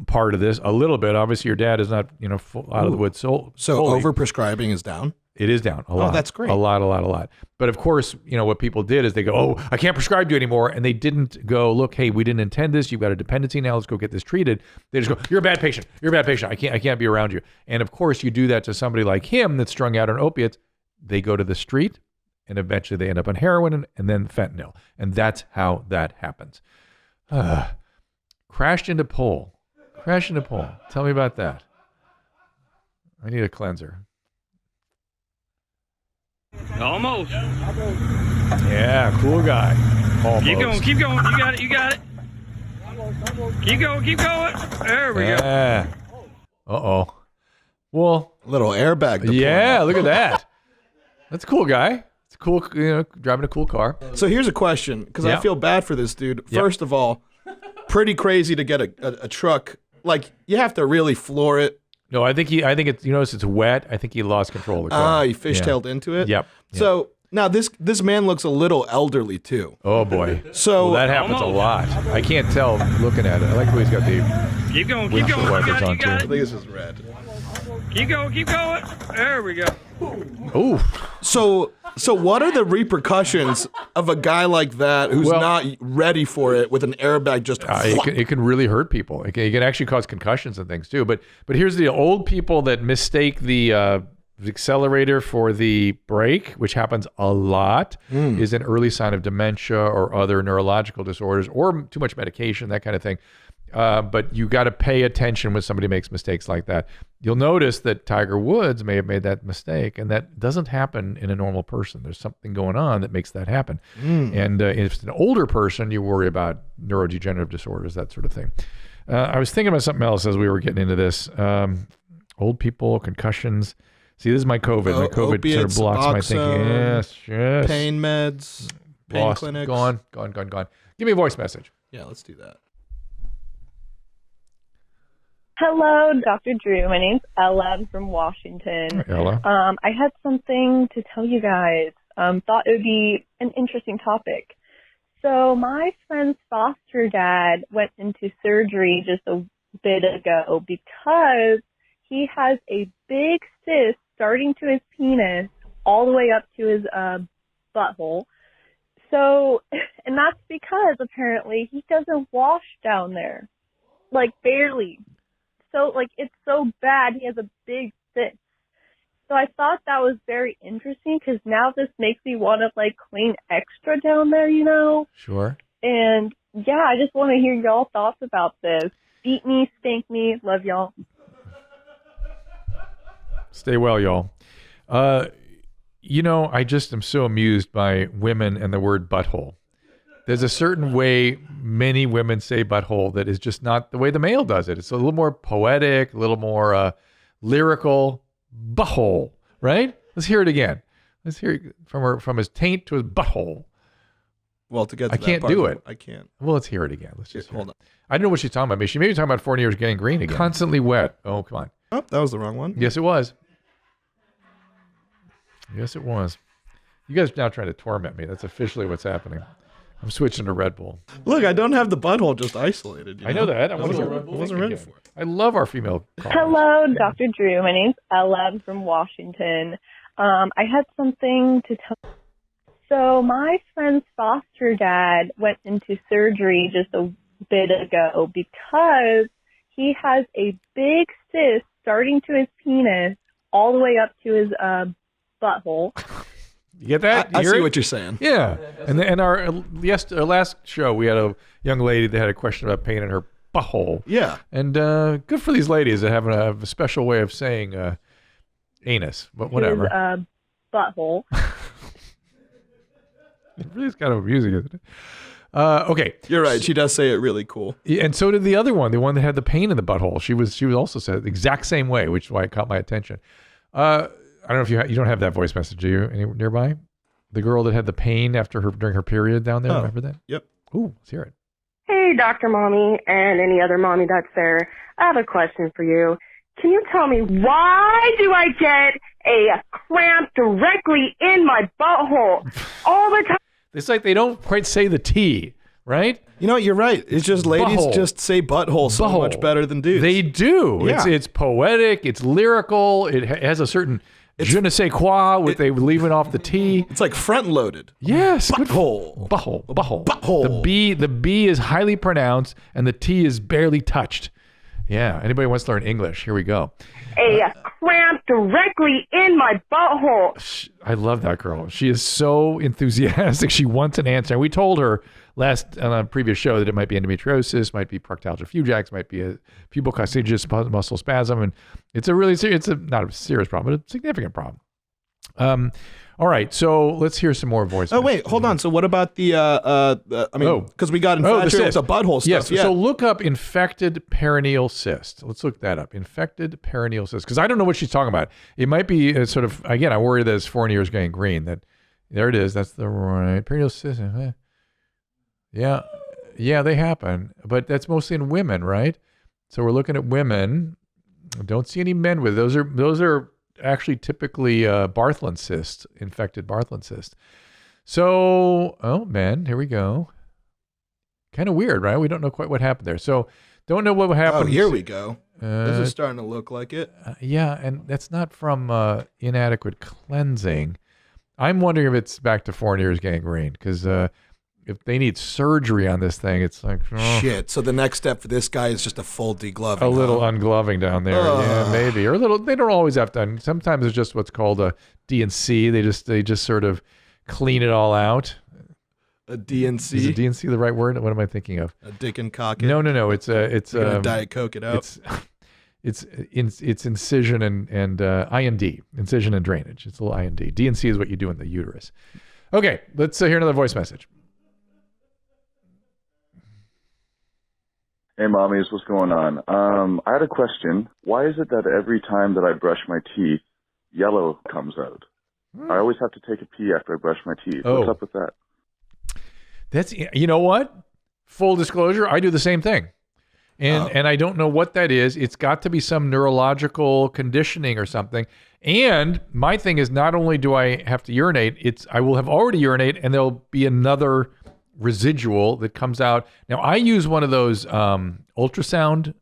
part of this a little bit. Obviously, your dad is not, out of the woods. So over-prescribing is down? It is down a lot. Oh, that's great. A lot. But of course, what people did is they go, oh, I can't prescribe you anymore. And they didn't go, look, hey, we didn't intend this. You've got a dependency now. Let's go get this treated. They just go, you're a bad patient. You're a bad patient. I can't be around you. And of course, you do that to somebody like him that's strung out on opiates. They go to the street and eventually they end up on heroin and then fentanyl. And that's how that happens. Crashed into pole. Tell me about that. I need a cleanser. Almost. Yeah, cool guy. Almost. Keep going. You got it. Keep going. There we go. Uh-oh. Well, little airbag deployment. Yeah, look at that. That's a cool guy. It's cool, driving a cool car. So here's a question, because I feel bad for this dude. First of all, pretty crazy to get a truck. Like, you have to really floor it. No, I think it's, it's wet. I think he lost control of the car. He fishtailed into it? Yep. So now this man looks a little elderly too. Oh boy. So that happens a lot. I can't tell looking at it. I like the way he's got the keep going. wipers on too. I think this is red. Keep going. There we go. Ooh. So what are the repercussions of a guy like that who's not ready for it with an airbag just it can really hurt people. It can actually cause concussions and things too. But here's the old people that mistake the accelerator for the brake, which happens a lot, is an early sign of dementia or other neurological disorders or too much medication, that kind of thing. But you got to pay attention when somebody makes mistakes like that. You'll notice that Tiger Woods may have made that mistake, and that doesn't happen in a normal person. There's something going on that makes that happen. And if it's an older person, you worry about neurodegenerative disorders, that sort of thing. I was thinking about something else as we were getting into this. Old people, concussions. See, this is my COVID. My COVID opiates, sort of blocks my thinking. Yes. Pain meds, pain clinics. Gone. Give me a voice message. Yeah, let's do that. Hello, Dr. Drew. My name's Ella. I'm from Washington. Hi, Ella. I had something to tell you guys. Thought it would be an interesting topic. So my friend's foster dad went into surgery just a bit ago because he has a big cyst starting to his penis all the way up to his butthole. So, and that's because apparently he doesn't wash down there. Like, barely. So, like, it's so bad he has a big cyst. So I thought that was very interesting because now this makes me want to like clean extra down there, you know? Sure. And yeah, I just want to hear y'all thoughts about this. Beat me, spank me, love y'all. Stay well, y'all. You know, I just am so amused by women and the word butthole. There's a certain way many women say butthole that is just not the way the male does it. It's a little more poetic, a little more lyrical. Butthole, right? Let's hear it again. Let's hear it from his taint to his butthole. Well, to get to I can't do it. I can't. Well, let's hear it again. Let's just hold on. I don't know what she's talking about. She may be talking about 40 years gangrene again. Constantly wet. Oh, come on. Oh, that was the wrong one. Yes, it was. Yes, it was. You guys are now trying to torment me. That's officially what's happening. I'm switching to Red Bull. Look, I don't have the butthole just isolated. I know that. I wasn't ready for it. I love our female callers. Hello, Dr. Drew. My name's Ella. I'm from Washington. I had something to tell. So my friend's foster dad went into surgery just a bit ago because he has a big cyst starting to his penis all the way up to his butthole. You get that? I see what you're saying. Yeah. And our last show, we had a young lady that had a question about pain in her butthole. Yeah. And good for these ladies that have a special way of saying anus, but whatever. His butthole. It really is kind of amusing, isn't it? Okay. You're right. She does say it really cool. Yeah, and so did the other one, the one that had the pain in the butthole. She was also said the exact same way, which is why it caught my attention. I don't know if you don't have that voice message, do you? Any nearby? The girl that had the pain during her period down there. Remember that? Yep. Ooh, let's hear it. Hey, Dr. Mommy, and any other mommy that's there. I have a question for you. Can you tell me why do I get a cramp directly in my butthole all the time? It's like they don't quite say the T, right? You know, you're right. It's just ladies just say butthole so much better than dudes. They do. Yeah. It's poetic. It's lyrical. It has a certain je ne sais quoi with they leaving off the T. It's like front loaded. Yes. Butthole. Butthole. The B is highly pronounced and the T is barely touched. Yeah. Anybody wants to learn English? Here we go. A cramp directly in my butthole. I love that girl. She is so enthusiastic. She wants an answer. We told her on a previous show that it might be endometriosis, might be proctalgia fugax, might be a pubal coccygeus muscle spasm, and it's not a serious problem, but a significant problem. All right, so let's hear some more voice. Oh wait, hold on. So what about the? Because we got infatuated with the butthole stuff. Yes. Yeah. So look up infected perineal cyst. Let's look that up. Infected perineal cyst, because I don't know what she's talking about. It might be sort of again. I worry that it's 4 years gangrene. That there it is. That's the right perineal cyst. Yeah, they happen, but that's mostly in women, right? So we're looking at women. Don't see any men with those are actually typically Bartholin cysts, infected Bartholin cysts. So, men, here we go. Kind of weird, right? We don't know quite what happened there. So, don't know what happened. Oh, here we go. This is starting to look like it. Yeah, and that's not from inadequate cleansing. I'm wondering if it's back to 4 years gangrene, because if they need surgery on this thing, it's like shit. So the next step for this guy is just a full degloving. A little ungloving down there, yeah, maybe, or a little. They don't always have to. Sometimes it's just what's called a D&C. They just sort of clean it all out. A D&C. Is a D&C the right word? What am I thinking of? A dick and cock. No. It's Diet Coke it out. It's incision and IND, incision and drainage. It's a little IND. D&C is what you do in the uterus. Okay, let's hear another voice message. Hey, mommies, what's going on? I had a question. Why is it that every time that I brush my teeth, yellow comes out? I always have to take a pee after I brush my teeth. What's up with that? That's, you know what? Full disclosure, I do the same thing. And I don't know what that is. It's got to be some neurological conditioning or something. And my thing is, not only do I have to urinate, I will have already urinated and there'll be another residual that comes out. Now, I use one of those ultrasound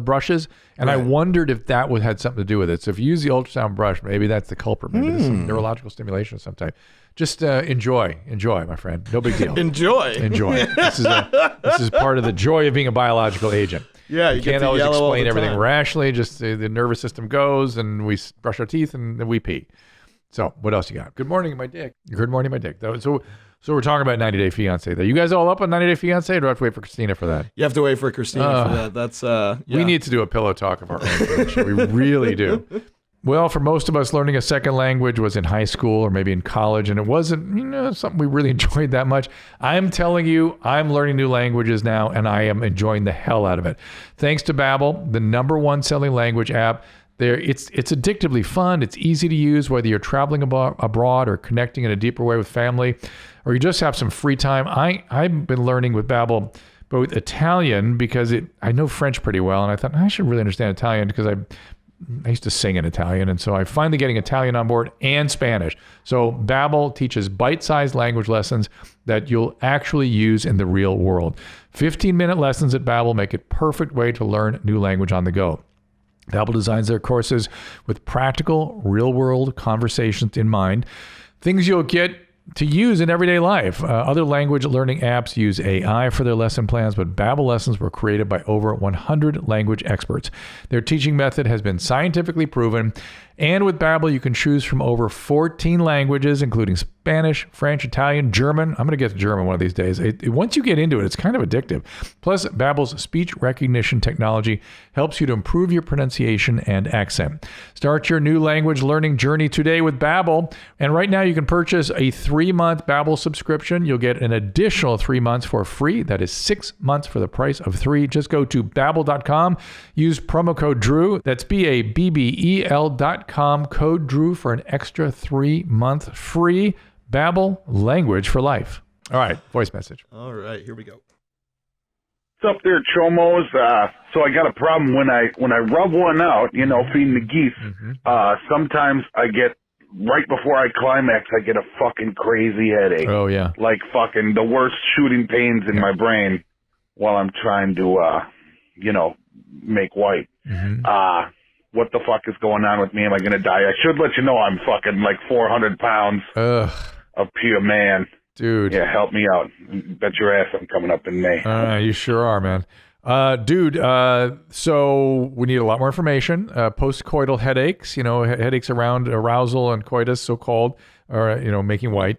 brushes, and I wondered if that had something to do with it. So if you use the ultrasound brush, maybe that's the culprit. Maybe there's some neurological stimulation of some type. Just enjoy, my friend. No big deal. Enjoy. This is part of the joy of being a biological agent. Yeah, you can't always explain everything rationally. Just the nervous system goes, and we brush our teeth, and then we pee. So what else you got? Good morning, my dick. Good morning, my dick. So we're talking about 90 Day Fiance. There, you guys all up on 90 Day Fiance? Or do I have to wait for Christina for that? You have to wait for Christina for that. That's We need to do a pillow talk of our own. We really do. Well, for most of us, learning a second language was in high school or maybe in college, and it wasn't, something we really enjoyed that much. I'm telling you, I'm learning new languages now, and I am enjoying the hell out of it. Thanks to Babbel, the #1 selling language app. It's addictively fun. It's easy to use, whether you're traveling abroad or connecting in a deeper way with family, or you just have some free time. I've been learning with Babbel both Italian, because I know French pretty well, and I thought I should really understand Italian because I used to sing in Italian, and so I'm finally getting Italian on board, and Spanish. So Babbel teaches bite-sized language lessons that you'll actually use in the real world. 15-minute lessons at Babbel make it perfect way to learn new language on the go. Babbel designs their courses with practical, real-world conversations in mind, things you'll get to use in everyday life. Other language learning apps use AI for their lesson plans, but Babbel lessons were created by over 100 language experts. Their teaching method has been scientifically proven, and with Babbel, you can choose from over 14 languages, including Spanish, French, Italian, German. I'm going to get to German one of these days. Once you get into it, it's kind of addictive. Plus, Babbel's speech recognition technology helps you to improve your pronunciation and accent. Start your new language learning journey today with Babbel. And right now, you can purchase a 3-month Babbel subscription. You'll get an additional 3 months for free. That is 6 months for the price of 3. Just go to Babbel.com. Use promo code DREW. That's BABBEL.com. Code DREW for an extra 3-month free. Babbel, language for life. All right, voice message. All right, here we go. What's up there, Chomos? So I got a problem when I rub one out, feeding the geese. Sometimes I get, right before I climax, I get a fucking crazy headache. Oh, yeah. Like fucking the worst shooting pains in my brain while I'm trying to, make white. What the fuck is going on with me? Am I going to die? I should let you know I'm fucking like 400 pounds of pure man. Dude. Yeah, help me out. Bet your ass I'm coming up in May. You sure are, man. Dude, so we need a lot more information. Postcoital headaches, headaches around arousal and coitus, so-called, or, making white,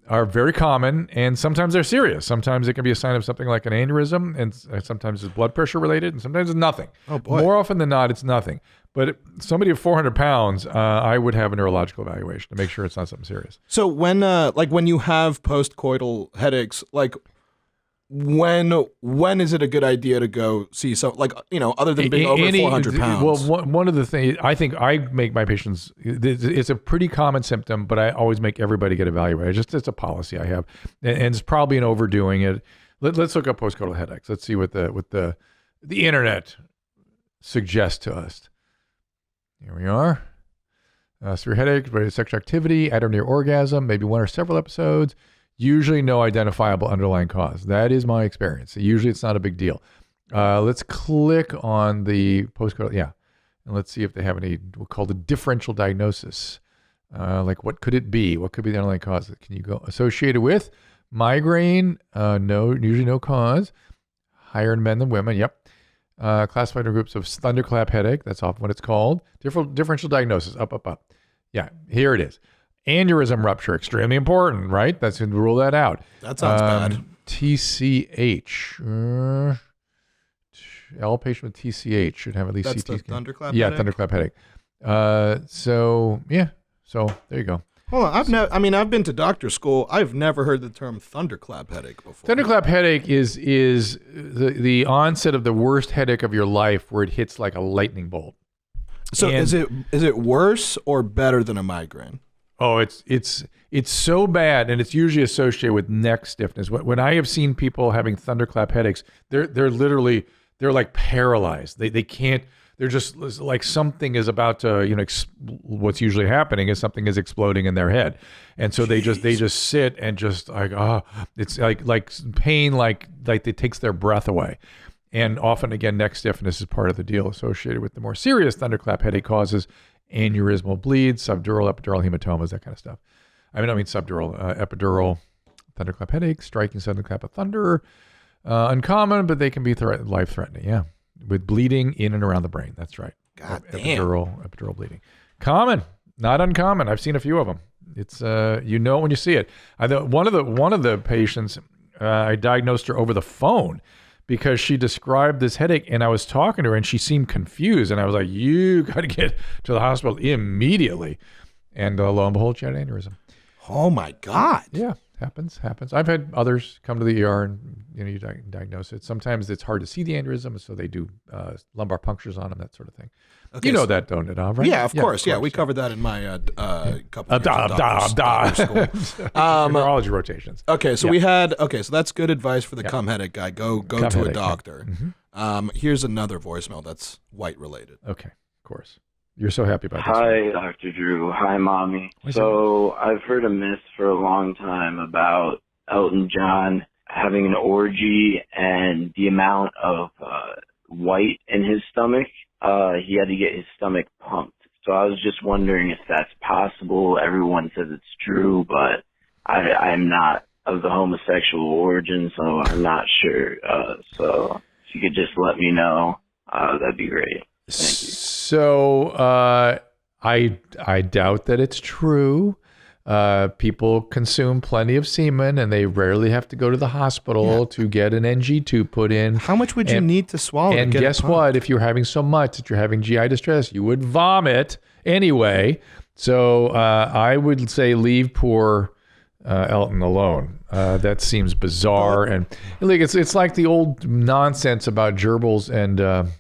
are very common, and sometimes they're serious. Sometimes it can be a sign of something like an aneurysm, and sometimes it's blood pressure related, and sometimes it's nothing. Oh, boy. More often than not, it's nothing. But somebody of 400 pounds, I would have a neurological evaluation to make sure it's not something serious. So when you have postcoital headaches, when is it a good idea to go see other than being over 400 pounds? Well, one of the things I think I make my patients, it's a pretty common symptom, but I always make everybody get evaluated. It's a policy I have, and it's probably an overdoing it. Let's look up postcoital headaches. Let's see what the internet suggests to us. Here we are. Severe headache, related to sexual activity, at or near orgasm, maybe one or several episodes. Usually no identifiable underlying cause. That is my experience. Usually it's not a big deal. Let's click on the postcoital, and let's see if they have any, we'll call the differential diagnosis. What could it be? What could be the underlying cause? Can you go associated with migraine? No, usually no cause. Higher in men than women. Yep. Classified in groups of thunderclap headache. That's often what it's called. Differential diagnosis. Up. Yeah, here it is. Aneurysm rupture. Extremely important, right? That's going to rule that out. That sounds bad. TCH. All patient with TCH should have at least That's CT the scan. thunderclap Yeah, headache? thunderclap headache. So there you go. Hold on, I've been to doctor school. I've never heard the term thunderclap headache before. Thunderclap headache is the onset of the worst headache of your life, where it hits like a lightning bolt. So is it worse or better than a migraine? Oh, it's so bad, and it's usually associated with neck stiffness. When I have seen people having thunderclap headaches, they're literally like paralyzed. They can't. They're just like something is about to, what's usually happening is something is exploding in their head. And so they just sit and just like, it's like pain, like it takes their breath away. And often, again, neck stiffness is part of the deal associated with the more serious thunderclap headache causes aneurysmal bleeds, subdural, epidural hematomas, that kind of stuff. I mean subdural, epidural, thunderclap headache, striking sudden clap of thunder. Uncommon, but they can be life-threatening. Yeah. with bleeding in and around the brain. That's right. God damn. Epidural bleeding. Common, not uncommon. I've seen a few of them. It's you know when you see it. One of the patients, I diagnosed her over the phone because she described this headache, and I was talking to her, and she seemed confused, and I was like, "You got to get to the hospital immediately." And lo and behold, she had an aneurysm. Oh my God! Yeah, happens. I've had others come to the ER, and you diagnose it. Sometimes it's hard to see the aneurysm, so they do lumbar punctures on them, that sort of thing. Okay, you know that, don't it, right? Yeah, of course. Yeah, we covered that in my couple of doctor's school. Neurology rotations. Okay, so we had. Okay, so that's good advice for the cum headache guy. Go to a doctor. Mm-hmm. Here's another voicemail that's white related. Okay, of course. You're so happy about this. Hi, Dr. Drew. Hi, Mommy. So I've heard a myth for a long time about Elton John having an orgy and the amount of white in his stomach. He had to get his stomach pumped. So I was just wondering if that's possible. Everyone says it's true, but I'm not of the homosexual origin, so I'm not sure. So if you could just let me know, that'd be great. Thank you. So I doubt that it's true. People consume plenty of semen, and they rarely have to go to the hospital to get an NG tube put in. How much would you need to swallow? And guess what? If you're having so much that you're having GI distress, you would vomit anyway. So I would say leave poor Elton alone. That seems bizarre, and like it's like the old nonsense about gerbils and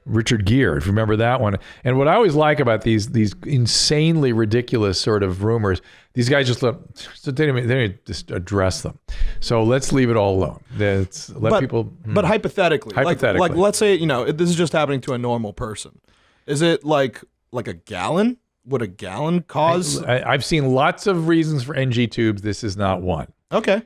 Richard Gere, if you remember that one. And what I always like about these insanely ridiculous sort of rumors, these guys just they don't just address them. So let's leave it all alone. People. But hypothetically, like let's say this is just happening to a normal person. Is it like a gallon? Would a gallon cause? I've seen lots of reasons for NG tubes. This is not one. Okay.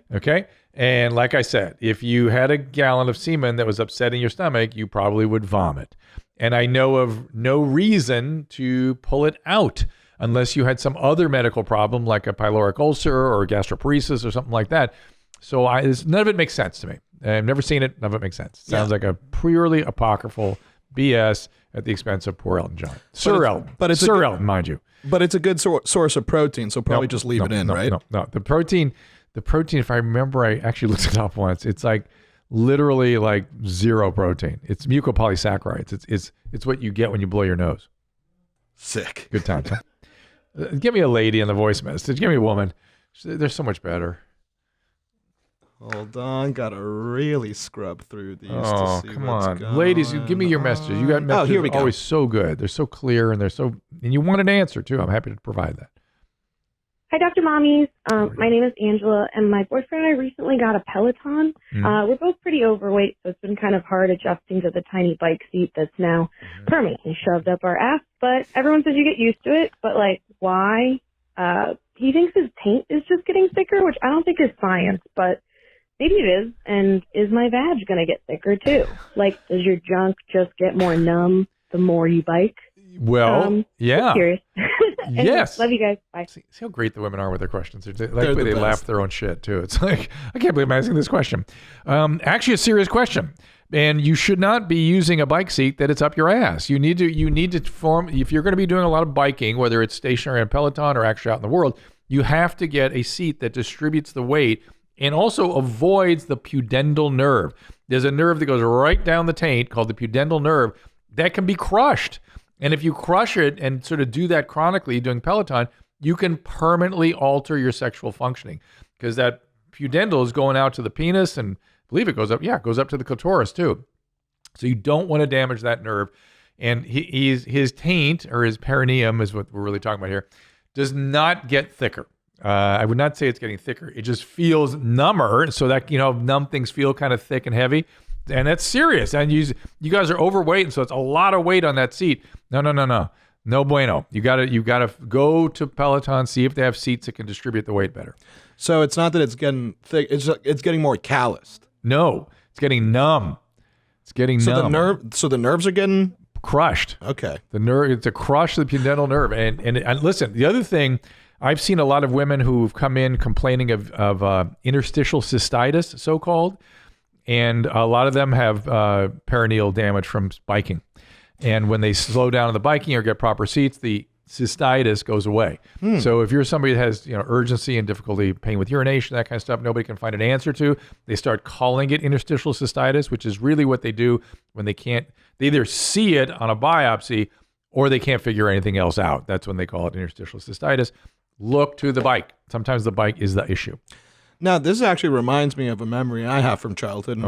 And like I said, if you had a gallon of semen that was upsetting your stomach, you probably would vomit. And I know of no reason to pull it out unless you had some other medical problem like a pyloric ulcer or gastroparesis or something like that. So none of it makes sense to me. I've never seen it. None of it makes sense. It sounds like a purely apocryphal BS at the expense of poor Elton John. Sir Elton, mind you. But it's a good source of protein, so probably just leave it in, right? No. The protein, if I remember, I actually looked it up once. It's like literally like zero protein. It's mucopolysaccharides. It's what you get when you blow your nose. Sick. Good times, huh? Give me a lady in the voice message. Give me a woman. They're so much better. Hold on, gotta really scrub through these to see come what's on. going Ladies, give me your messages. You got messages here we go. Always so good. They're so clear and and you want an answer too. I'm happy to provide that. Hi, Dr. Mommies. My name is Angela, and my boyfriend and I recently got a Peloton. We're both pretty overweight, so it's been kind of hard adjusting to the tiny bike seat that's now permanently shoved up our ass. But everyone says you get used to it. But, why? He thinks his taint is just getting thicker, which I don't think is science, but maybe it is. And is my vag going to get thicker, too? Does your junk just get more numb the more you bike? Well, yeah. I'm curious. Yes. Love you guys. Bye. See how great the women are with their questions. They laugh their own shit too. It's like, I can't believe I'm asking this question. Actually, a serious question. And you should not be using a bike seat that it's up your ass. You need to form, if you're going to be doing a lot of biking, whether it's stationary on Peloton or actually out in the world, you have to get a seat that distributes the weight and also avoids the pudendal nerve. There's a nerve that goes right down the taint called the pudendal nerve that can be crushed. And if you crush it and sort of do that chronically doing Peloton, you can permanently alter your sexual functioning because that pudendal is going out to the penis and I believe it goes up. Yeah, it goes up to the clitoris too. So you don't want to damage that nerve. And his taint or his perineum is what we're really talking about here, does not get thicker. I would not say it's getting thicker. It just feels number. So that, numb things feel kind of thick and heavy. And that's serious. And you guys are overweight, and so it's a lot of weight on that seat. No bueno. You gotta go to Peloton, see if they have seats that can distribute the weight better. So it's not that it's getting thick; it's getting more calloused. No, it's getting numb. It's getting numb. So the nerves are getting crushed. Okay. The nerve, it's a crush of the pudendal nerve. And listen, the other thing, I've seen a lot of women who've come in complaining of interstitial cystitis, so-called. And a lot of them have perineal damage from biking. And when they slow down on the biking or get proper seats, the cystitis goes away. So if you're somebody that has urgency and difficulty, pain with urination, that kind of stuff, nobody can find an answer to, they start calling it interstitial cystitis, which is really what they do when they either see it on a biopsy or they can't figure anything else out. That's when they call it interstitial cystitis. Look to the bike. Sometimes the bike is the issue. Now, this actually reminds me of a memory I have from childhood.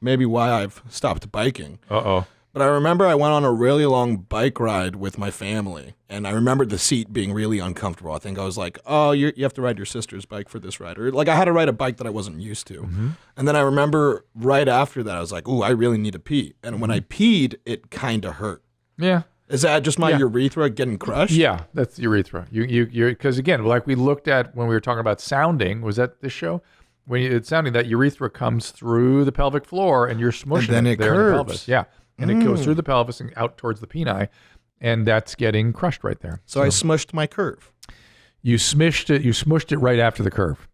Maybe why I've stopped biking. Uh-oh. But I remember I went on a really long bike ride with my family, and I remembered the seat being really uncomfortable. I think I was like, oh, you have to ride your sister's bike for this ride. Or like I had to ride a bike that I wasn't used to. And then I remember right after that, I was like, ooh, I really need to pee. And when I peed, it kind of hurt. Yeah. Is that just my urethra getting crushed? Yeah, that's urethra. You're because again, like we looked at when we were talking about sounding, was that this show? When it's sounding, that urethra comes through the pelvic floor and you're smushing and then it there curves. in the pelvis. Yeah. And it goes through the pelvis and out towards the peni, and that's getting crushed right there. So I smushed my curve. You smushed it right after the curve.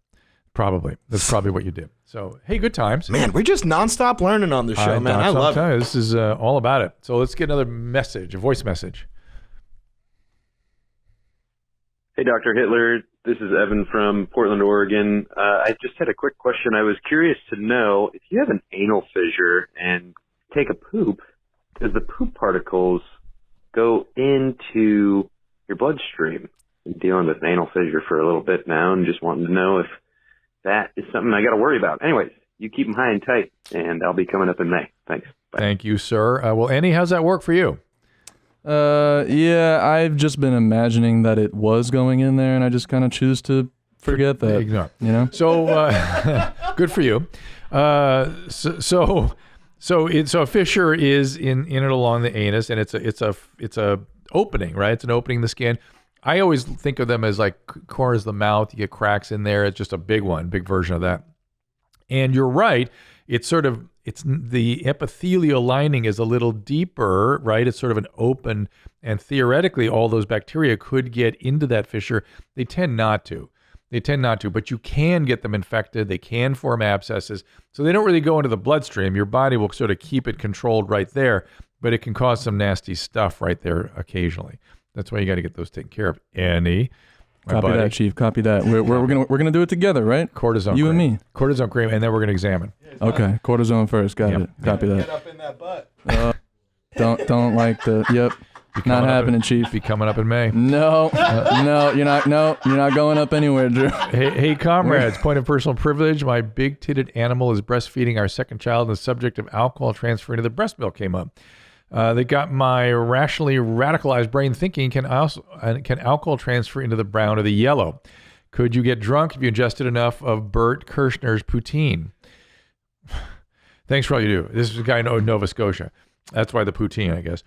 Probably. That's probably what you did. So, hey, good times. Man, we're just nonstop learning on this show, man. I love it. This is all about it. So let's get another message, a voice message. Hey, Dr. Hitler. This is Evan from Portland, Oregon. I just had a quick question. I was curious to know if you have an anal fissure and take a poop, does the poop particles go into your bloodstream? Been dealing with an anal fissure for a little bit now and just wanting to know if that is something I got to worry about. Anyways, you keep them high and tight, and I'll be coming up in May. Thanks. Bye. Thank you, sir. Well, Annie, how's that work for you? Yeah, I've just been imagining that it was going in there, and I just kind of choose to forget that. Ignore. So, good for you. So a fissure is in and along the anus, and it's a opening, right? It's an opening in the skin. I always think of them as like corners of the mouth. You get cracks in there. It's just a big version of that. And you're right. It's the epithelial lining is a little deeper, right? It's sort of an open, and theoretically, all those bacteria could get into that fissure. They tend not to. But you can get them infected. They can form abscesses. So they don't really go into the bloodstream. Your body will sort of keep it controlled right there, but it can cause some nasty stuff right there occasionally. That's why you got to get those taken care of. Annie, copy that, Chief. Copy that. We're gonna do it together, right? Cortisone. You cream. and me. Cortisone cream, and then we're gonna examine. Okay, cortisone first. Got it. Copy that. Get up in that butt. Don't like the. Yep. Not happening, Chief. Be coming up in May. No, you're not. No, you're not going up anywhere, Drew. Hey, comrades. Point of personal privilege. My big-titted animal is breastfeeding our second child, and the subject of alcohol transfer into the breast milk came up. They got my rationally radicalized brain thinking: can alcohol transfer into the brown or the yellow? Could you get drunk if you ingested enough of Bert Kirshner's poutine? Thanks for all you do. This is a guy in Nova Scotia. That's why the poutine, I guess.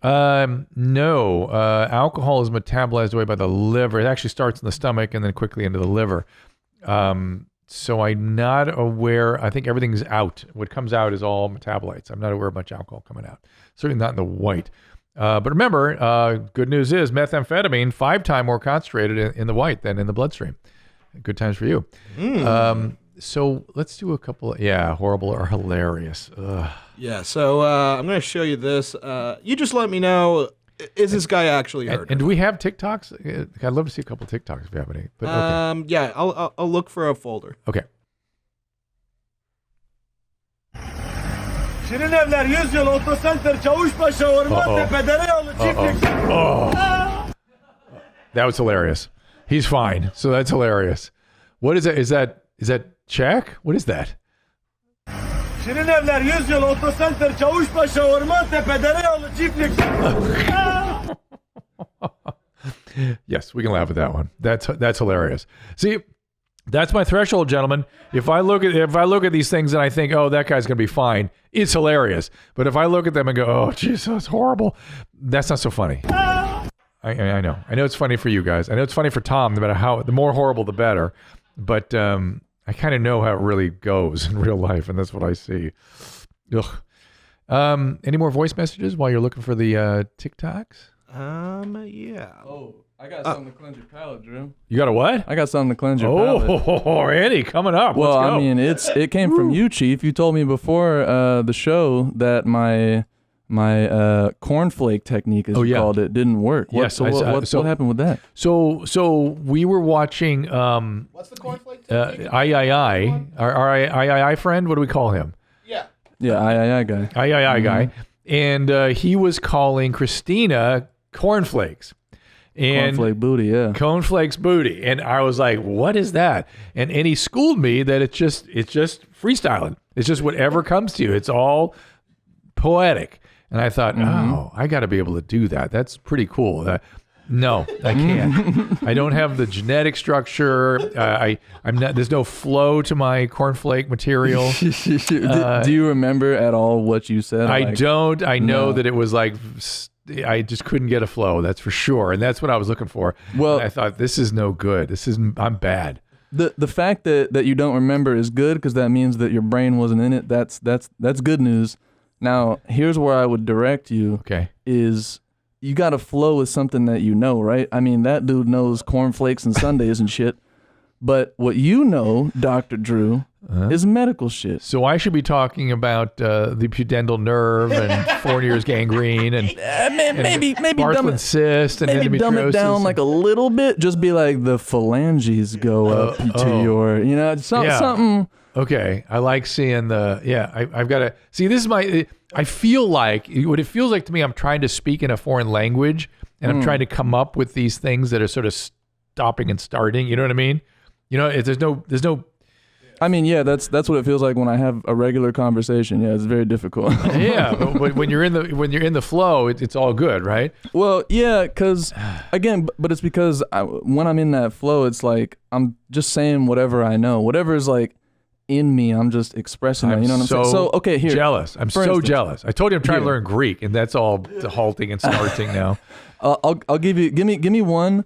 No, alcohol is metabolized away by the liver. It actually starts in the stomach and then quickly into the liver. So I'm not aware. I think everything's out. What comes out is all metabolites. I'm not aware of much alcohol coming out. Certainly not in the white. But remember, good news is methamphetamine 5 times more concentrated in the white than in the bloodstream. Good times for you. So let's do a couple of, horrible or hilarious. Ugh. Yeah, so I'm going to show you this. You just let me know, is this guy actually hurt? And do we have TikToks? I'd love to see a couple of TikToks if you have any. But okay. Yeah, I'll look for a folder. Okay. That was hilarious. He's fine, so that's hilarious. What is that? Is that Czech? What is that? Yes, we can laugh at that one. That's hilarious. See, that's my threshold, gentlemen. If I look at these things and I think, oh, that guy's gonna be fine, it's hilarious. But if I look at them and go, oh, jeez, that's horrible, that's not so funny. I know it's funny for you guys. I know it's funny for Tom. No matter the more horrible, the better. But I kind of know how it really goes in real life, and that's what I see. Ugh. Any more voice messages while you're looking for the TikToks? Yeah. Oh, I got something to cleanse your palate, Drew. You got a what? I got something to cleanse your palate. Oh, Andy, coming up. Well, Let's go. I mean, it came from you, Chief. You told me before the show that my cornflake technique, as you called it, didn't work. Yes. What happened with that? So we were watching. What's the cornflake? III, our III friend. What do we call him? Yeah, III guy. III guy, and he was calling Christina cornflakes. And cornflake booty, yeah. Cornflakes booty. And I was like, what is that? And he schooled me that it's just freestyling. It's just whatever comes to you. It's all poetic. And I thought, oh, I got to be able to do that. That's pretty cool. No, I can't. I don't have the genetic structure. I'm not. There's no flow to my cornflake material. Do you remember at all what you said? I don't. I know that it was like I just couldn't get a flow. That's for sure, and that's what I was looking for. Well, and I thought this is no good. I'm bad. The fact that you don't remember is good because that means that your brain wasn't in it. That's good news. Now, here's where I would direct you. Okay. Is you got to flow with something that you know, right? I mean, that dude knows cornflakes and Sundays and shit. But what you know, Dr. Drew, is medical shit. So I should be talking about the pudendal nerve and Fournier's gangrene and maybe Bartholin's cyst and maybe endometriosis. Dumb it down like a little bit. Just be like the phalanges go up to your, something. Okay, I like seeing I've got to see. This is I feel like what it feels like to me. I'm trying to speak in a foreign language, and I'm trying to come up with these things that are sort of stopping and starting. You know what I mean? You know, there's no. I mean, yeah, that's what it feels like when I have a regular conversation. Yeah, it's very difficult. Yeah, but when you're in the flow, it's all good, right? Well, yeah, because again, but it's because when I'm in that flow, it's like I'm just saying whatever I know, whatever is like in me. I'm just expressing that. You know what I'm saying? So okay, here. Jealous. I'm so jealous. I told you I'm trying to learn Greek, and that's all halting and starting now. I'll give me one.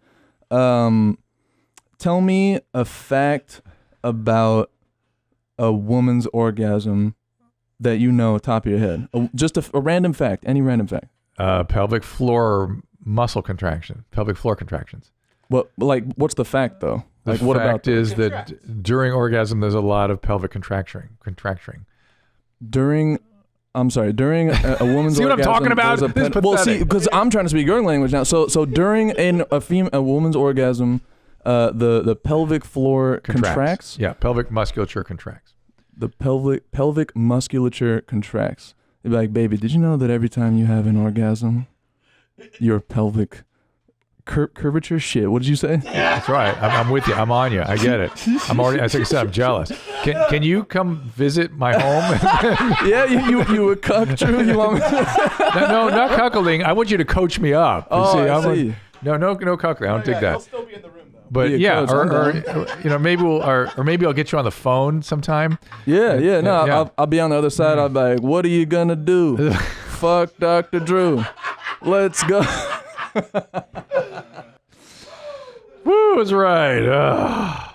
Tell me a fact about a woman's orgasm that you know top of your head. Just a random fact, any random fact. Pelvic floor muscle contraction, pelvic floor contractions. What what's the fact though? The what fact about is that during orgasm, there's a lot of pelvic contracting. During a woman's orgasm. See what I'm talking about? Well, see, because I'm trying to speak your language now. So during a woman's orgasm, the pelvic floor contracts. Yeah, pelvic musculature contracts. The pelvic musculature contracts. They'd be like, baby, did you know that every time you have an orgasm, your pelvic curvature? Shit, what did you say? That's right. I'm with you. I'm on you. I get it. As I said, I'm jealous. Can you come visit my home? Yeah, you a cuck, Drew? You want me? No, not cuckolding. I want you to coach me up. I see. No cuckolding. I don't dig that. I'll still be in the room though. But yeah, or maybe maybe I'll get you on the phone sometime. Yeah. No, I'll be on the other side. I'll be like, what are you gonna do? Fuck Dr. Drew. Let's go. Woo, is right.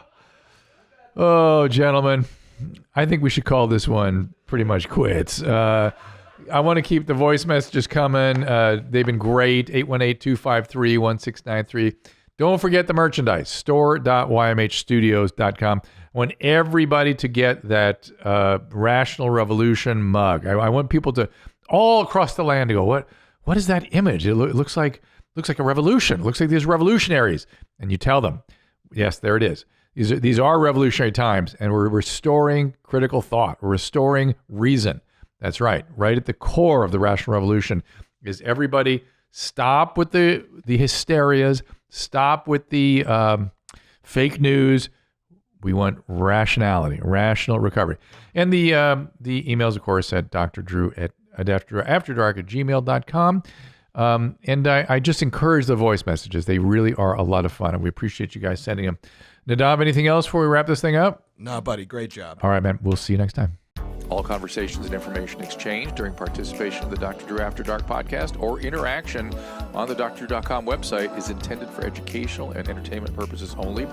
Oh, gentlemen, I think we should call this one pretty much quits. I want to keep the voice messages coming. They've been great. 818-253-1693. Don't forget the merchandise, store.ymhstudios.com. I want everybody to get that Rational Revolution mug. I want people to all across the land to go, what is that image? It looks like a revolution. It looks like these revolutionaries. And you tell them, yes, there it is. These are revolutionary times, and we're restoring critical thought. We're restoring reason. That's right. Right at the core of the Rational Revolution is everybody stop with the hysterias, stop with the fake news. We want rationality, rational recovery. And the emails, of course, at afterdark@gmail.com. And I just encourage the voice messages. They really are a lot of fun, and we appreciate you guys sending them. Nadav, anything else before we wrap this thing up? No, buddy. Great job. All right, man. We'll see you next time. All conversations and information exchanged during participation in the Dr. Drew After Dark podcast or interaction on the drdrew.com website is intended for educational and entertainment purposes only.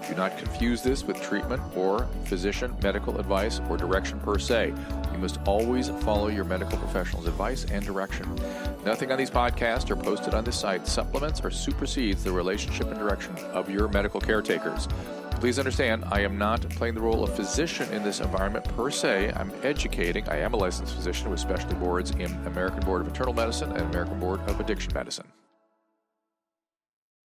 Do not confuse this with treatment or physician medical advice or direction per se. You must always follow your medical professional's advice and direction. Nothing on these podcasts or posted on this site supplements or supersedes the relationship and direction of your medical caretakers. Please understand, I am not playing the role of physician in this environment per se. I'm educating. I am a licensed physician with specialty boards in American Board of Internal Medicine and American Board of Addiction Medicine.